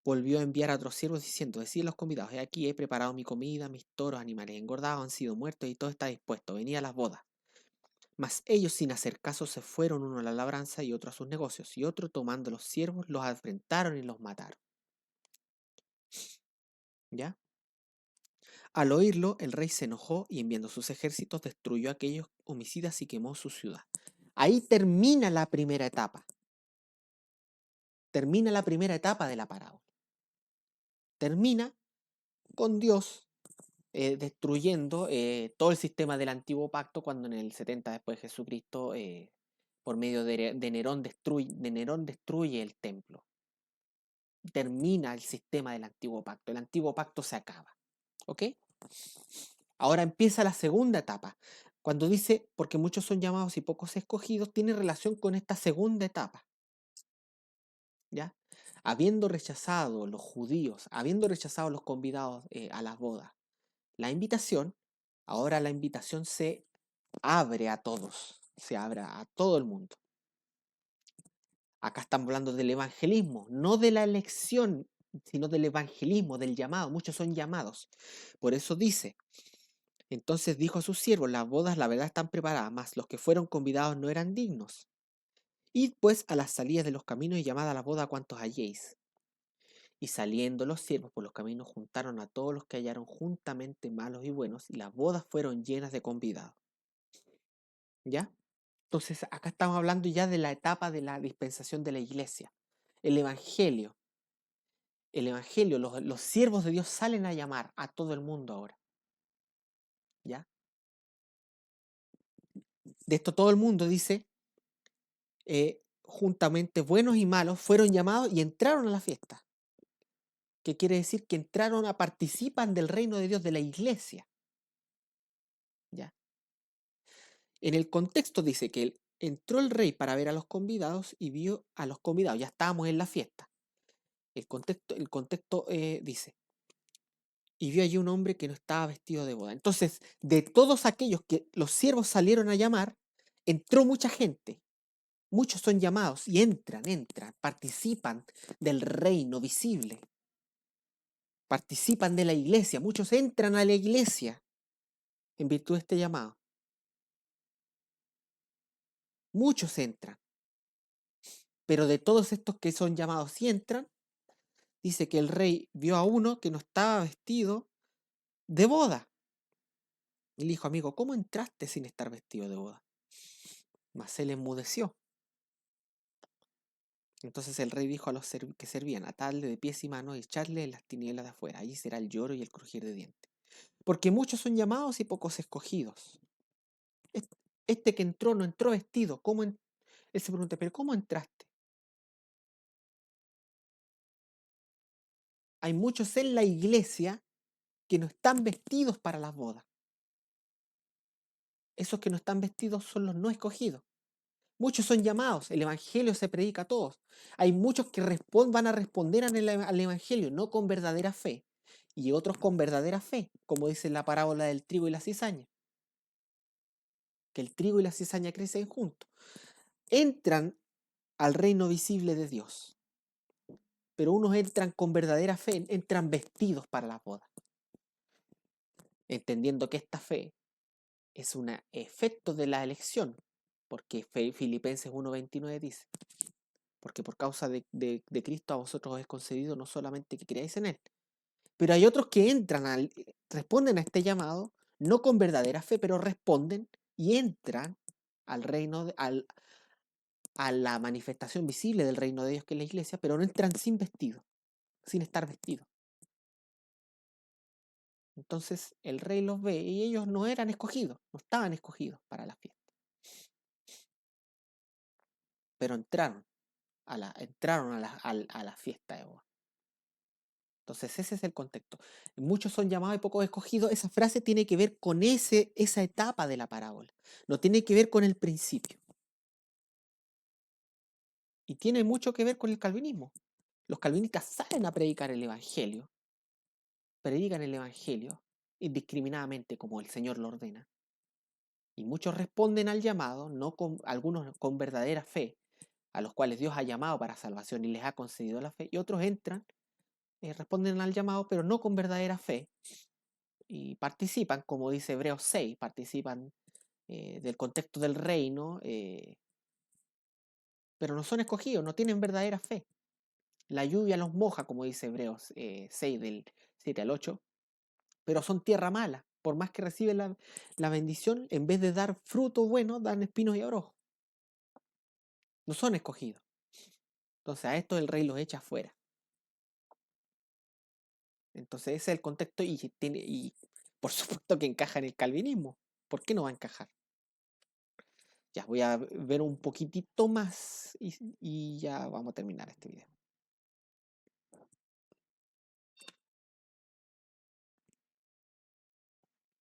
[SPEAKER 1] Volvió a enviar a otros siervos diciendo, decid a los convidados, he aquí he preparado mi comida, mis toros, animales engordados han sido muertos y todo está dispuesto, venid a las bodas. Mas ellos sin hacer caso se fueron uno a la labranza y otro a sus negocios, y otro tomando los siervos los afrentaron y los mataron. ¿Ya? Al oírlo, el rey se enojó y enviando sus ejércitos destruyó a aquellos homicidas y quemó su ciudad. Ahí termina la primera etapa. Termina la primera etapa de la parábola. Termina con Dios destruyendo todo el sistema del antiguo pacto cuando en el 70 después de Jesucristo, por medio de Nerón, destruye el templo. Termina el sistema del antiguo pacto. El antiguo pacto se acaba. ¿Ok? Ahora empieza la segunda etapa. Cuando dice, porque muchos son llamados y pocos escogidos, tiene relación con esta segunda etapa. ¿Ya? Habiendo rechazado los judíos, habiendo rechazado los convidados a las bodas, la invitación, ahora la invitación se abre a todos, se abre a todo el mundo. Acá estamos hablando del evangelismo, no de la elección, sino del evangelismo, del llamado. Muchos son llamados. Por eso dice, entonces dijo a sus siervos, las bodas la verdad están preparadas, mas los que fueron convidados no eran dignos. Id pues a las salidas de los caminos y llamad a la boda a cuantos halléis. Y saliendo los siervos por los caminos juntaron a todos los que hallaron juntamente malos y buenos, y las bodas fueron llenas de convidados. ¿Ya? Entonces acá estamos hablando ya de la etapa de la dispensación de la iglesia. El evangelio. El evangelio, los siervos de Dios salen a llamar a todo el mundo ahora. ¿Ya? De esto todo el mundo dice, juntamente buenos y malos fueron llamados y entraron a la fiesta. ¿Qué quiere decir? Que entraron a participan del reino de Dios, de la iglesia. ¿Ya? En el contexto dice que entró el rey para ver a los convidados y vio a los convidados. Ya estábamos en la fiesta. El contexto dice, y vio allí un hombre que no estaba vestido de boda. Entonces, de todos aquellos que los siervos salieron a llamar, entró mucha gente. Muchos son llamados y entran, participan del reino visible. Participan de la iglesia. Muchos entran a la iglesia en virtud de este llamado. Muchos entran. Pero de todos estos que son llamados y entran, dice que el rey vio a uno que no estaba vestido de boda. Y le dijo, amigo, ¿cómo entraste sin estar vestido de boda? Mas él enmudeció. Entonces el rey dijo a los que servían, atadle de pies y manos y echarle en las tinieblas de afuera. Allí será el lloro y el crujir de dientes. Porque muchos son llamados y pocos escogidos. Este que entró no entró vestido. Él se pregunta, ¿pero cómo entraste? Hay muchos en la iglesia que no están vestidos para las bodas. Esos que no están vestidos son los no escogidos. Muchos son llamados, el evangelio se predica a todos. Hay muchos que van a responder al evangelio, no con verdadera fe, y otros con verdadera fe, como dice la parábola del trigo y la cizaña, que el trigo y la cizaña crecen juntos. Entran al reino visible de Dios, pero unos entran con verdadera fe, entran vestidos para la boda, entendiendo que esta fe es un efecto de la elección, porque Filipenses 1:29 dice, porque por causa de Cristo a vosotros os es concedido no solamente que creáis en Él, pero hay otros que responden a este llamado, no con verdadera fe, pero responden y entran al reino, a la manifestación visible del reino de Dios que es la iglesia, pero no entran sin vestido, sin estar vestidos. Entonces el rey los ve y ellos no eran escogidos, no estaban escogidos para la fiesta, pero entraron a la fiesta de boda. Entonces ese es el contexto. Muchos son llamados y pocos escogidos. Esa frase tiene que ver con esa etapa de la parábola. No tiene que ver con el principio. Y tiene mucho que ver con el calvinismo. Los calvinistas salen a predican el evangelio indiscriminadamente como el Señor lo ordena. Y muchos responden al llamado, algunos con verdadera fe, a los cuales Dios ha llamado para salvación y les ha concedido la fe. Y otros entran, responden al llamado, pero no con verdadera fe. Y participan, como dice Hebreos 6, participan del contexto del reino, pero no son escogidos, no tienen verdadera fe. La lluvia los moja, como dice Hebreos 6 del 7 al 8, pero son tierra mala. Por más que reciben la bendición, en vez de dar fruto bueno, dan espinos y abrojos. No son escogidos. Entonces a esto el rey los echa afuera. Entonces ese es el contexto y por supuesto que encaja en el calvinismo. ¿Por qué no va a encajar? Ya voy a ver un poquitito más y ya vamos a terminar este video.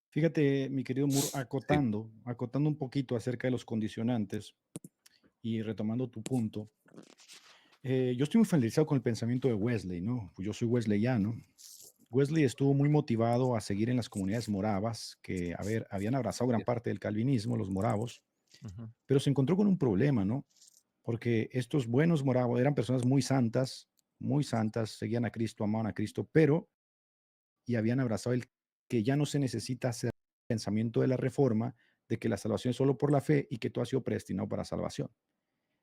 [SPEAKER 3] Fíjate, mi querido Moore,
[SPEAKER 2] Sí.
[SPEAKER 3] acotando un poquito acerca de los condicionantes y retomando tu punto, yo estoy muy familiarizado con el pensamiento de Wesley, ¿no? Pues yo soy wesleyano. Wesley estuvo muy motivado a seguir en las comunidades moravas que, a ver, habían abrazado gran parte del calvinismo, los moravos,
[SPEAKER 2] Ujú.
[SPEAKER 3] pero se encontró con un problema, ¿no? Porque estos buenos moravos eran personas muy santas, seguían a Cristo, amaban a Cristo, pero y habían abrazado el que ya no se necesita hacer el pensamiento de la reforma, de que la salvación es solo por la fe y que tú has sido predestinado para salvación.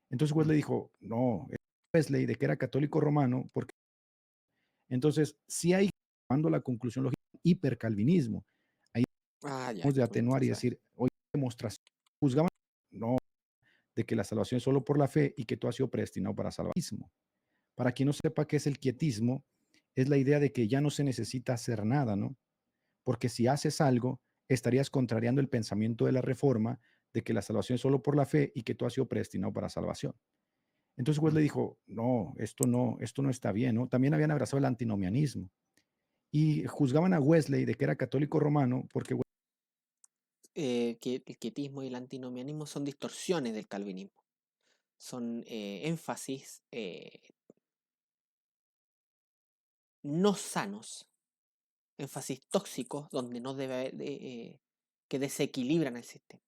[SPEAKER 3] Entonces Wesley dijo, no, Wesley, de que era católico romano, porque entonces si hay, tomando la conclusión lógica, hipercalvinismo, ahí
[SPEAKER 1] Ah, ya,
[SPEAKER 3] hemos de
[SPEAKER 1] qué bonito
[SPEAKER 3] atenuar y
[SPEAKER 1] se ve.
[SPEAKER 3] decir, oye, demostración, juzgaban, no, de que la salvación es solo por la fe y que tú has sido predestinado para salvación. Para quien no sepa qué es el quietismo, es la idea de que ya no se necesita hacer nada, ¿no? Porque si haces algo, estarías contrariando el pensamiento de la reforma de que la salvación es solo por la fe y que tú has sido predestinado para salvación. Entonces Wesley dijo, esto no está bien, ¿no? También habían abrazado el antinomianismo y juzgaban a Wesley de que era católico romano porque
[SPEAKER 1] Que el quietismo y el antinomianismo son distorsiones del calvinismo. Son énfasis no sanos, énfasis tóxicos donde no debe haber, que desequilibran el sistema.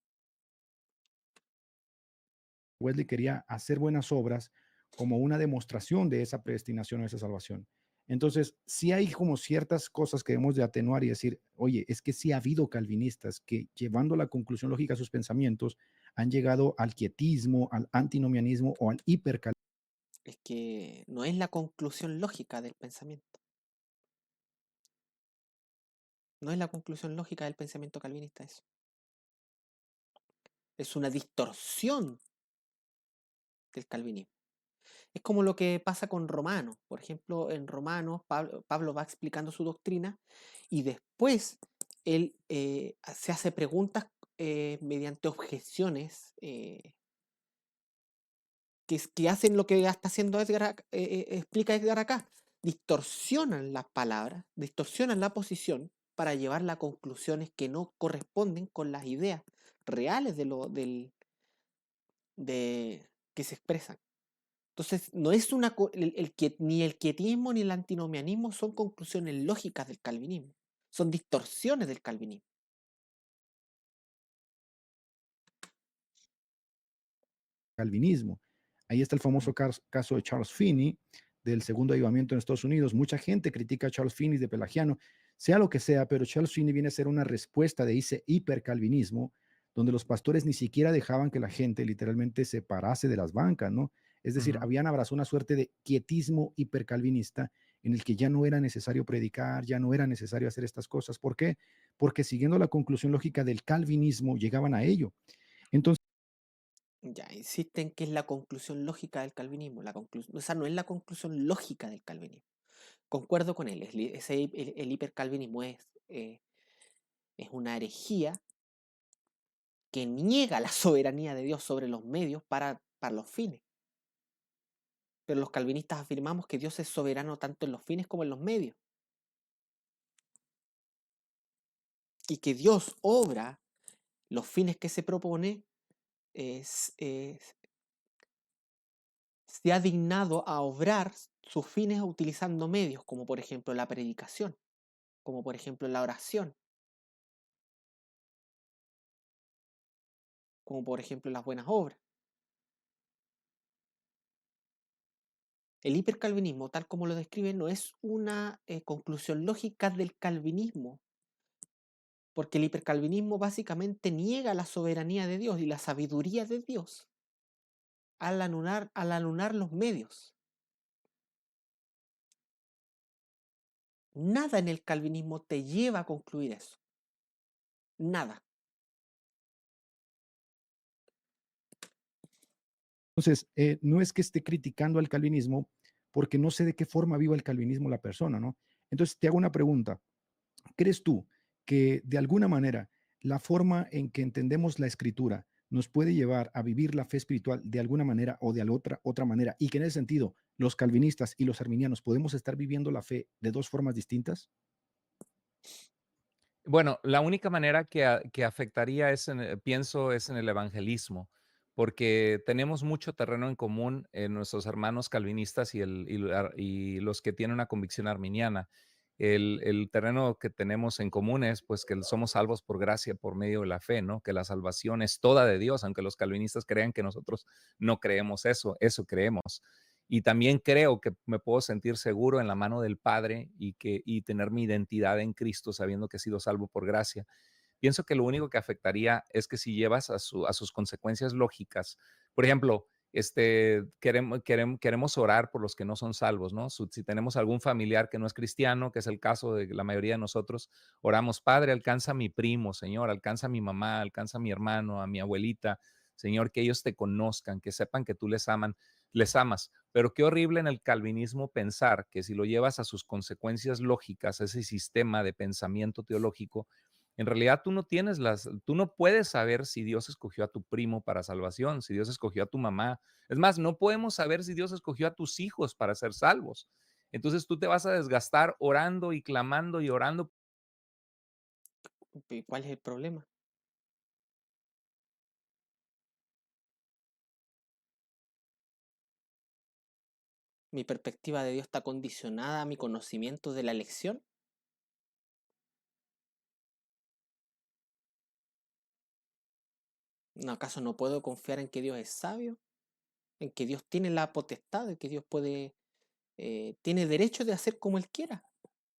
[SPEAKER 3] Wesley quería hacer buenas obras como una demostración de esa predestinación o esa salvación. Entonces, sí hay como ciertas cosas que debemos de atenuar y decir, oye, es que sí ha habido calvinistas que llevando la conclusión lógica a sus pensamientos han llegado al quietismo, al antinomianismo o al hipercalvinismo.
[SPEAKER 1] Es que no es la conclusión lógica del pensamiento. No es la conclusión lógica del pensamiento calvinista eso. Es una distorsión del calvinismo. Es como lo que pasa con Romanos. Por ejemplo, en Romanos Pablo va explicando su doctrina y después él se hace preguntas mediante objeciones que hacen lo que está haciendo explica Edgar acá. Distorsionan las palabras, distorsionan la posición para llevarla a conclusiones que no corresponden con las ideas reales que se expresan. Entonces, no es ni el quietismo ni el antinomianismo son conclusiones lógicas del calvinismo, son distorsiones del calvinismo.
[SPEAKER 3] Calvinismo. Ahí está el famoso caso de Charles Finney, del segundo avivamiento en Estados Unidos. Mucha gente critica a Charles Finney de pelagiano, sea lo que sea, pero Charles Finney viene a ser una respuesta de ese hipercalvinismo, donde los pastores ni siquiera dejaban que la gente literalmente se parase de las bancas, ¿no? Es decir, habían abrazado una suerte de quietismo hipercalvinista en el que ya no era necesario predicar, ya no era necesario hacer estas cosas. ¿Por qué? Porque siguiendo la conclusión lógica del calvinismo llegaban a ello. Entonces,
[SPEAKER 1] Ya, insisten que es la conclusión lógica del calvinismo. Esa no es la conclusión lógica del calvinismo. Concuerdo con él, el hipercalvinismo es una herejía que niega la soberanía de Dios sobre los medios para los fines. Pero los calvinistas afirmamos que Dios es soberano tanto en los fines como en los medios. Y que Dios obra los fines que se propone, se ha dignado a obrar sus fines utilizando medios, como por ejemplo la predicación, como por ejemplo la oración, como por ejemplo las buenas obras. El hipercalvinismo, tal como lo describe, no es una conclusión lógica del calvinismo, porque el hipercalvinismo básicamente niega la soberanía de Dios y la sabiduría de Dios al anular los medios. Nada en el calvinismo te lleva a concluir eso. Nada.
[SPEAKER 3] Entonces, no es que esté criticando al calvinismo, porque no sé de qué forma viva el calvinismo la persona, ¿no? Entonces, te hago una pregunta. ¿Crees tú que de alguna manera la forma en que entendemos la escritura nos puede llevar a vivir la fe espiritual de alguna manera o de otra manera? Y que en ese sentido, los calvinistas y los arminianos podemos estar viviendo la fe de dos formas distintas?
[SPEAKER 2] Bueno, la única manera que afectaría pienso, es en el evangelismo, porque tenemos mucho terreno en común en nuestros hermanos calvinistas y los que tienen una convicción arminiana. El terreno que tenemos en común es pues que somos salvos por gracia, por medio de la fe, ¿no? Que la salvación es toda de Dios, aunque los calvinistas crean que nosotros no creemos eso creemos. Y también creo que me puedo sentir seguro en la mano del Padre y tener mi identidad en Cristo sabiendo que he sido salvo por gracia. Pienso que lo único que afectaría es que si llevas a sus consecuencias lógicas, por ejemplo, queremos orar por los que no son salvos, ¿no? Si tenemos algún familiar que no es cristiano, que es el caso de la mayoría de nosotros, oramos: Padre, alcanza a mi primo, Señor, alcanza a mi mamá, alcanza a mi hermano, a mi abuelita, Señor, que ellos te conozcan, que sepan que tú les amas. Pero qué horrible en el calvinismo pensar que si lo llevas a sus consecuencias lógicas, ese sistema de pensamiento teológico, en realidad tú no puedes saber si Dios escogió a tu primo para salvación, si Dios escogió a tu mamá. Es más, no podemos saber si Dios escogió a tus hijos para ser salvos. Entonces tú te vas a desgastar orando y clamando y orando.
[SPEAKER 1] ¿Cuál es el problema? ¿Mi perspectiva de Dios está condicionada a mi conocimiento de la elección? ¿No, acaso no puedo confiar en que Dios es sabio? ¿En que Dios tiene la potestad? ¿En que Dios tiene derecho de hacer como Él quiera?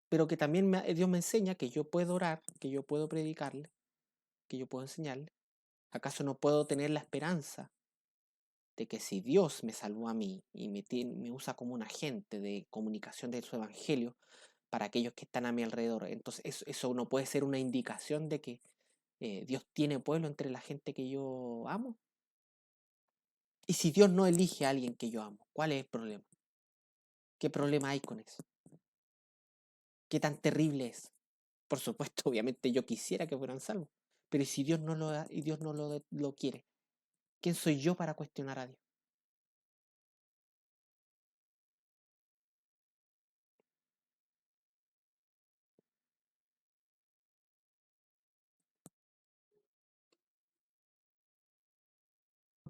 [SPEAKER 1] Pero que también Dios me enseña que yo puedo orar, que yo puedo predicarle, que yo puedo enseñarle. ¿Acaso no puedo tener la esperanza de que si Dios me salvó a mí y me usa como un agente de comunicación de su evangelio, para aquellos que están a mi alrededor. Entonces, eso no puede ser una indicación de que Dios tiene pueblo entre la gente que yo amo. Y si Dios no elige a alguien que yo amo, ¿cuál es el problema? ¿Qué problema hay con eso? ¿Qué tan terrible es? Por supuesto, obviamente yo quisiera que fueran salvos, pero ¿y si Dios no lo da y Dios no lo quiere? ¿Quién soy yo para cuestionar a Dios?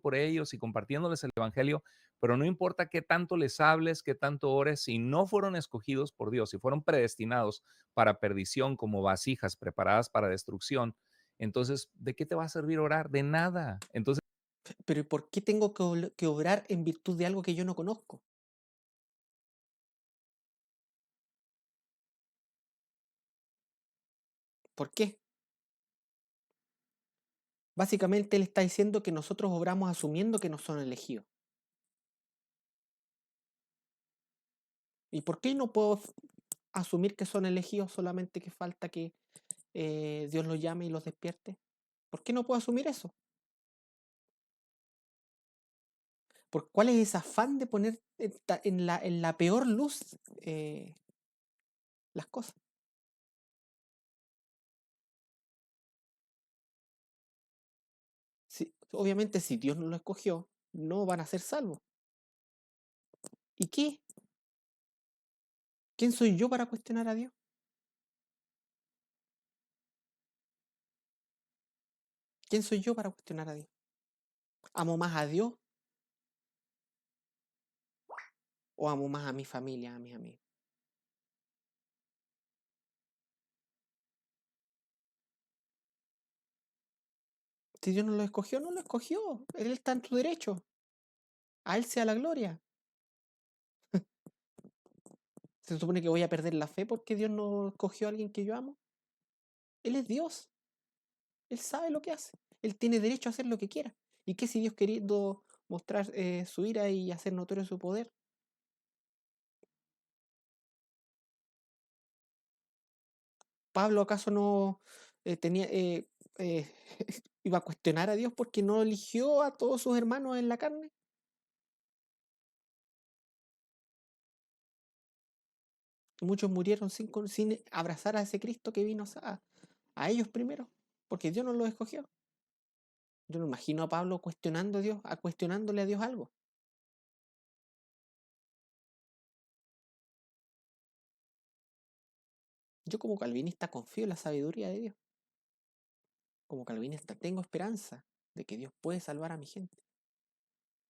[SPEAKER 2] por ellos y compartiéndoles el evangelio, pero no importa qué tanto les hables, qué tanto ores, si no fueron escogidos por Dios, si fueron predestinados para perdición como vasijas preparadas para destrucción, entonces, ¿de qué te va a servir orar? De nada. Entonces,
[SPEAKER 1] Pero ¿y por qué tengo que obrar en virtud de algo que yo no conozco? ¿Por qué? Básicamente él está diciendo que nosotros obramos asumiendo que no son elegidos. ¿Y por qué no puedo asumir que son elegidos solamente que falta que Dios los llame y los despierte? ¿Por qué no puedo asumir eso? ¿Cuál es ese afán de poner en la peor luz las cosas? Obviamente si Dios no lo escogió, no van a ser salvos. ¿Y qué? ¿Quién soy yo para cuestionar a Dios? ¿Quién soy yo para cuestionar a Dios? ¿Amo más a Dios o amo más a mi familia, a mis amigos? Si Dios no lo escogió, no lo escogió. Él está en su derecho. A Él sea la gloria. ¿Se supone que voy a perder la fe porque Dios no escogió a alguien que yo amo? Él es Dios. Él sabe lo que hace. Él tiene derecho a hacer lo que quiera. ¿Y qué si Dios queriendo mostrar su ira y hacer notorio su poder? ¿Pablo acaso no tenía eh, iba a cuestionar a Dios porque no eligió a todos sus hermanos en la carne? Muchos murieron sin abrazar a ese Cristo que vino a ellos primero, porque Dios no los escogió. Yo no imagino a Pablo cuestionando a Dios, cuestionándole a Dios algo. Yo como calvinista confío en la sabiduría de Dios. Como calvinista tengo esperanza de que Dios puede salvar a mi gente.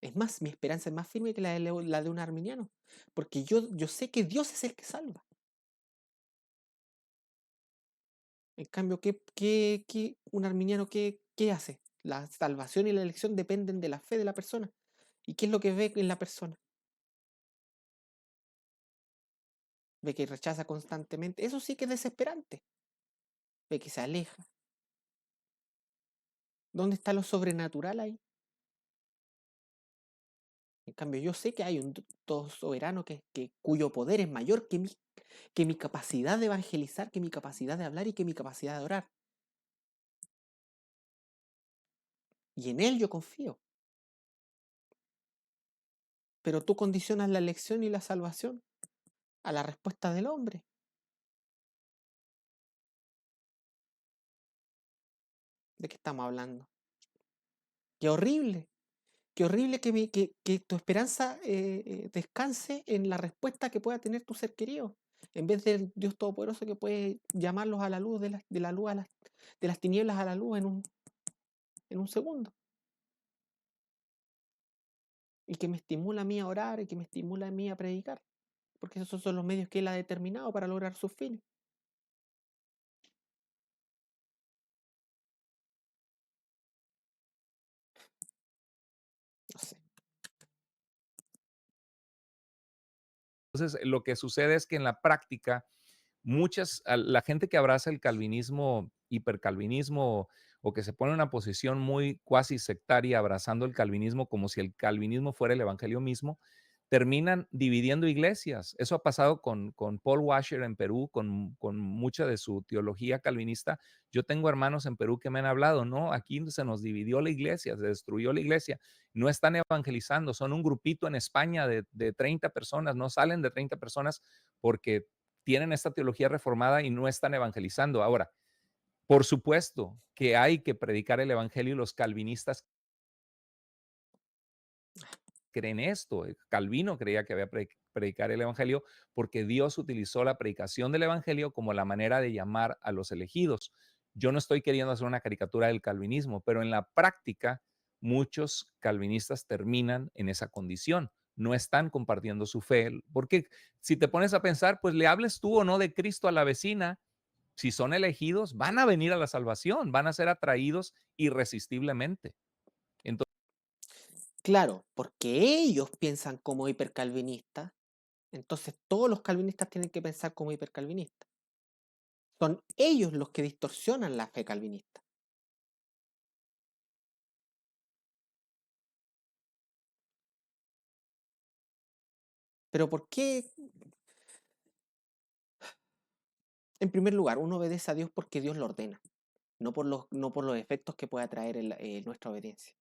[SPEAKER 1] Es más, mi esperanza es más firme que la de un arminiano, porque yo sé que Dios es el que salva. En cambio, un arminiano qué hace? La salvación y la elección dependen de la fe de la persona. ¿Y qué es lo que ve en la persona? Ve que rechaza constantemente. Eso sí que es desesperante. Ve que se aleja. ¿Dónde está lo sobrenatural ahí? En cambio, yo sé que hay un todo soberano cuyo poder es mayor que mi capacidad de evangelizar, que mi capacidad de hablar y que mi capacidad de orar. Y en Él yo confío. Pero tú condicionas la elección y la salvación a la respuesta del hombre. ¿De qué estamos hablando? ¡Qué horrible! Qué horrible que tu esperanza descanse en la respuesta que pueda tener tu ser querido, en vez del Dios Todopoderoso que puede llamarlos a la luz, de la luz de las tinieblas a la luz en un segundo. Y que me estimula a mí a orar y que me estimula a mí a predicar, porque esos son los medios que Él ha determinado para lograr sus fines. No sé.
[SPEAKER 2] entonces, lo que sucede es que en la práctica, la gente que abraza el calvinismo, hipercalvinismo, o que se pone en una posición muy cuasi sectaria abrazando el calvinismo como si el calvinismo fuera el evangelio mismo, terminan dividiendo iglesias. Eso ha pasado con Paul Washer en Perú, con mucha de su teología calvinista. Yo tengo hermanos en Perú que me han hablado, no, aquí se nos dividió la iglesia, se destruyó la iglesia, no están evangelizando, son un grupito en España de 30 personas, no salen de 30 personas porque tienen esta teología reformada y no están evangelizando. Ahora, por supuesto que hay que predicar el evangelio y los calvinistas creen esto. Calvino creía que había predicar el evangelio porque Dios utilizó la predicación del evangelio como la manera de llamar a los elegidos. Yo no estoy queriendo hacer una caricatura del calvinismo, pero en la práctica muchos calvinistas terminan en esa condición. No están compartiendo su fe, porque si te pones a pensar, pues le hables tú o no de Cristo a la vecina, si son elegidos, van a venir a la salvación, van a ser atraídos irresistiblemente. Entonces,
[SPEAKER 1] Claro, porque ellos piensan como hipercalvinistas, entonces todos los calvinistas tienen que pensar como hipercalvinistas. Son ellos los que distorsionan la fe calvinista. Pero ¿por qué? En primer lugar, uno obedece a Dios porque Dios lo ordena, no por los efectos que pueda traer nuestra obediencia.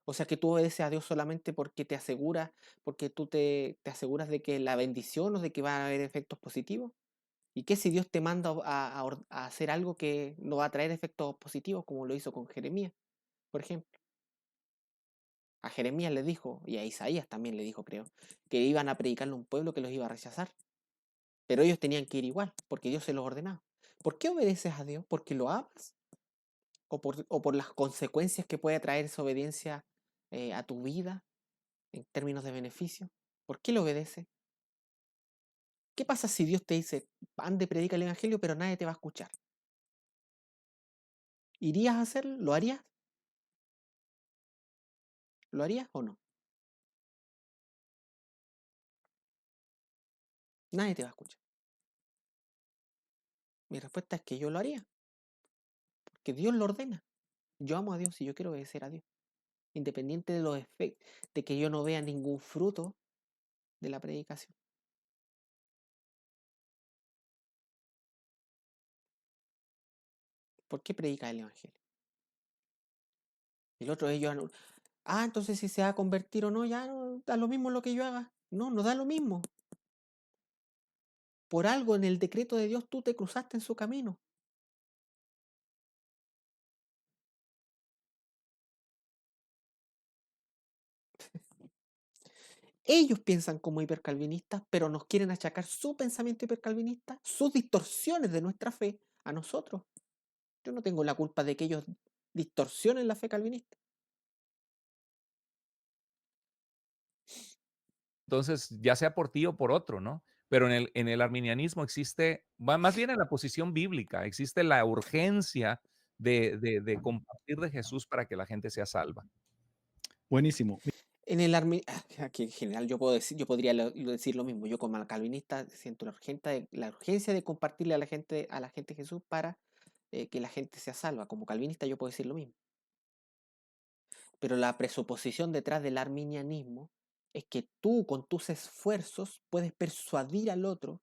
[SPEAKER 1] O sea que tú obedeces a Dios solamente porque te aseguras, porque tú te aseguras de que la bendición o de que va a haber efectos positivos. ¿Y qué si Dios te manda a hacer algo que no va a traer efectos positivos, como lo hizo con Jeremías, por ejemplo? A Jeremías le dijo, y a Isaías también le dijo, creo, que iban a predicarle a un pueblo que los iba a rechazar. Pero ellos tenían que ir igual, porque Dios se los ordenaba. ¿Por qué obedeces a Dios? ¿Porque lo amas? O por las consecuencias que puede traer esa obediencia a tu vida en términos de beneficio? ¿Por qué le obedeces? ¿Qué pasa si Dios te dice, ande, predica el evangelio, pero nadie te va a escuchar? ¿Irías a hacerlo? ¿Lo harías? ¿Lo harías o no? Nadie te va a escuchar. Mi respuesta es que yo lo haría, porque Dios lo ordena. Yo amo a Dios y yo quiero obedecer a Dios, independiente de los efectos, de que yo no vea ningún fruto de la predicación. ¿Por qué predica el evangelio? El otro ellos, entonces si se va a convertir o no, ya no da lo mismo lo que yo haga. No, no da lo mismo. Por algo en el decreto de Dios tú te cruzaste en su camino. Ellos piensan como hipercalvinistas, pero nos quieren achacar su pensamiento hipercalvinista, sus distorsiones de nuestra fe a nosotros. Yo no tengo la culpa de que ellos distorsionen la fe calvinista.
[SPEAKER 2] ya sea por ti o por otro, ¿no? Pero en el arminianismo existe, más bien en la posición bíblica, existe la urgencia de compartir de Jesús para que la gente sea salva.
[SPEAKER 3] Buenísimo.
[SPEAKER 1] En el aquí en general yo podría decir lo mismo. Yo como calvinista siento la urgencia de compartirle a la gente Jesús para que la gente sea salva. Como calvinista yo puedo decir lo mismo. Pero la presuposición detrás del arminianismo es que tú con tus esfuerzos puedes persuadir al otro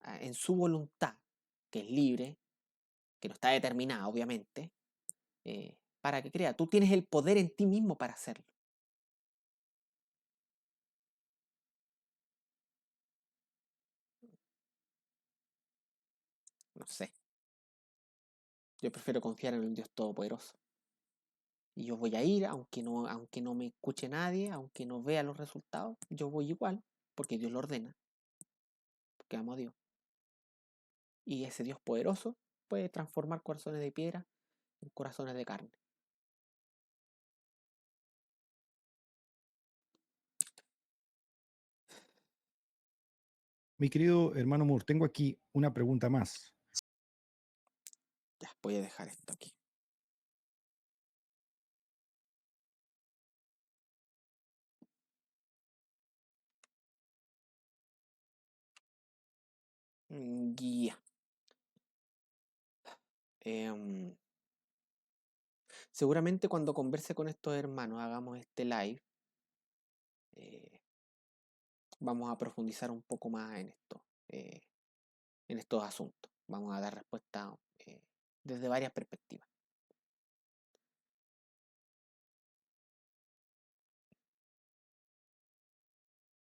[SPEAKER 1] en su voluntad, que es libre, que no está determinada, obviamente, para que crea. Tú tienes el poder en ti mismo para hacerlo. No sé. Yo prefiero confiar en el Dios Todopoderoso. Y yo voy a ir, aunque no me escuche nadie, aunque no vea los resultados, yo voy igual, porque Dios lo ordena, porque amo a Dios. Y ese Dios poderoso puede transformar corazones de piedra en corazones de carne.
[SPEAKER 3] Mi querido hermano Moore, tengo aquí una pregunta más.
[SPEAKER 1] Ya, voy a dejar esto aquí. Guía. Seguramente cuando converse con estos hermanos, hagamos este live, vamos a profundizar un poco más en estos asuntos. Vamos a dar respuesta desde varias perspectivas.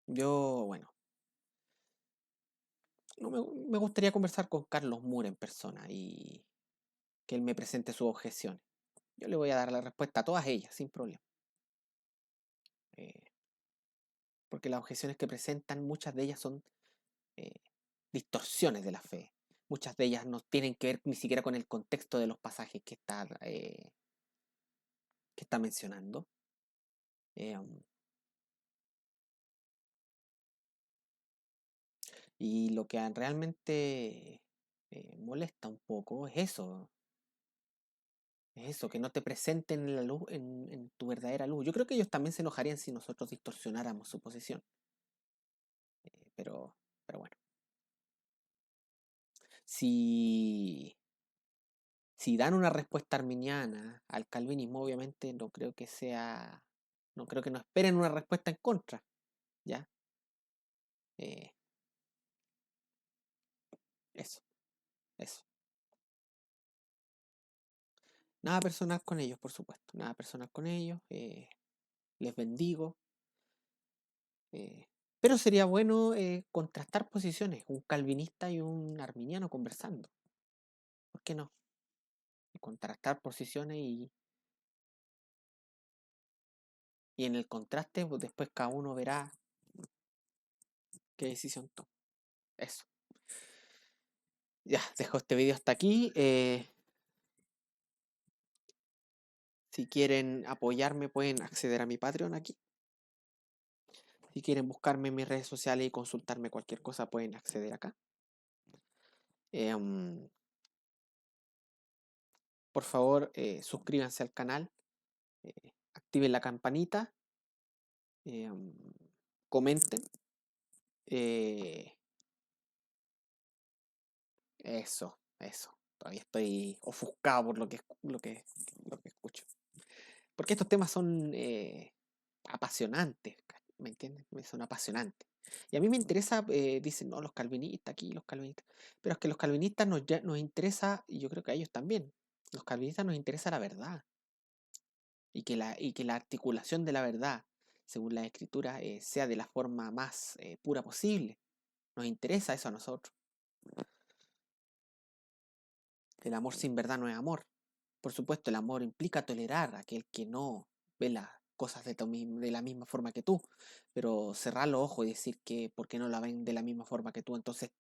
[SPEAKER 1] Yo, bueno, no me gustaría conversar con Carlos Moore en persona y que él me presente sus objeciones. Yo le voy a dar la respuesta a todas ellas, sin problema. Eh, porque las objeciones que presentan, muchas de ellas son eh, distorsiones de la fe. Muchas de ellas no tienen que ver ni siquiera con el contexto de los pasajes que está mencionando. Um, y lo que realmente molesta un poco es eso, que no te presenten la luz en tu verdadera luz. Yo creo que ellos también se enojarían si nosotros distorsionáramos su posición. Pero bueno, si, si dan una respuesta arminiana al calvinismo, obviamente no creo que no esperen una respuesta en contra, ¿ya? Eh, eso, eso. Nada personal con ellos, por supuesto, nada personal con ellos. Les bendigo. eh, pero sería bueno contrastar posiciones, un calvinista y un arminiano conversando. ¿Por qué no? Contrastar posiciones y en el contraste, pues, después cada uno verá qué decisión toma. Eso. Ya, dejo este video hasta aquí. Si quieren apoyarme, pueden acceder a mi Patreon aquí. Si quieren buscarme en mis redes sociales y consultarme cualquier cosa, pueden acceder acá. Por favor, suscríbanse al canal, activen la campanita, comenten. eh, eso. Todavía estoy ofuscado por lo que escucho. Porque estos temas son apasionantes, ¿me entiendes? Son apasionantes. Y a mí me interesa, dicen, no, los calvinistas aquí, los calvinistas. Pero es que los calvinistas nos interesa, y yo creo que a ellos también, los calvinistas nos interesa la verdad. Y que la articulación de la verdad, según la escritura, sea de la forma más pura posible. Nos interesa eso a nosotros. El amor sin verdad no es amor. Por supuesto, el amor implica tolerar a aquel que no ve las cosas de la misma forma que tú, pero cerrar los ojos y decir que porque no la ven de la misma forma que tú, entonces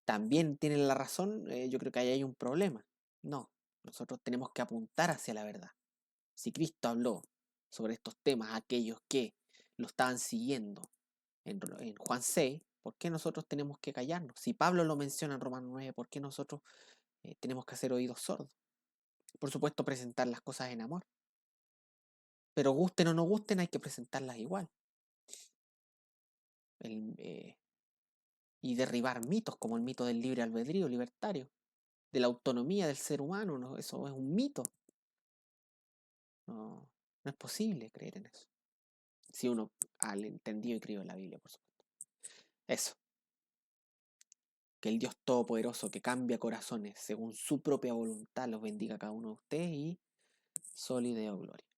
[SPEAKER 1] también tienen la razón, yo creo que ahí hay un problema. No, nosotros tenemos que apuntar hacia la verdad. Si Cristo habló sobre estos temas a aquellos que lo estaban siguiendo en Juan 6, ¿por qué nosotros tenemos que callarnos? Si Pablo lo menciona en Romanos 9, ¿por qué nosotros tenemos que hacer oídos sordos? Por supuesto, presentar las cosas en amor. Pero gusten o no gusten, hay que presentarlas igual. Y derribar mitos como el mito del libre albedrío libertario, de la autonomía del ser humano. ¿No? Eso es un mito. No, no es posible creer en eso. Si uno ha entendido y creído en la Biblia, por supuesto. Eso. Que el Dios Todopoderoso que cambia corazones según su propia voluntad los bendiga a cada uno de ustedes y solideo gloria.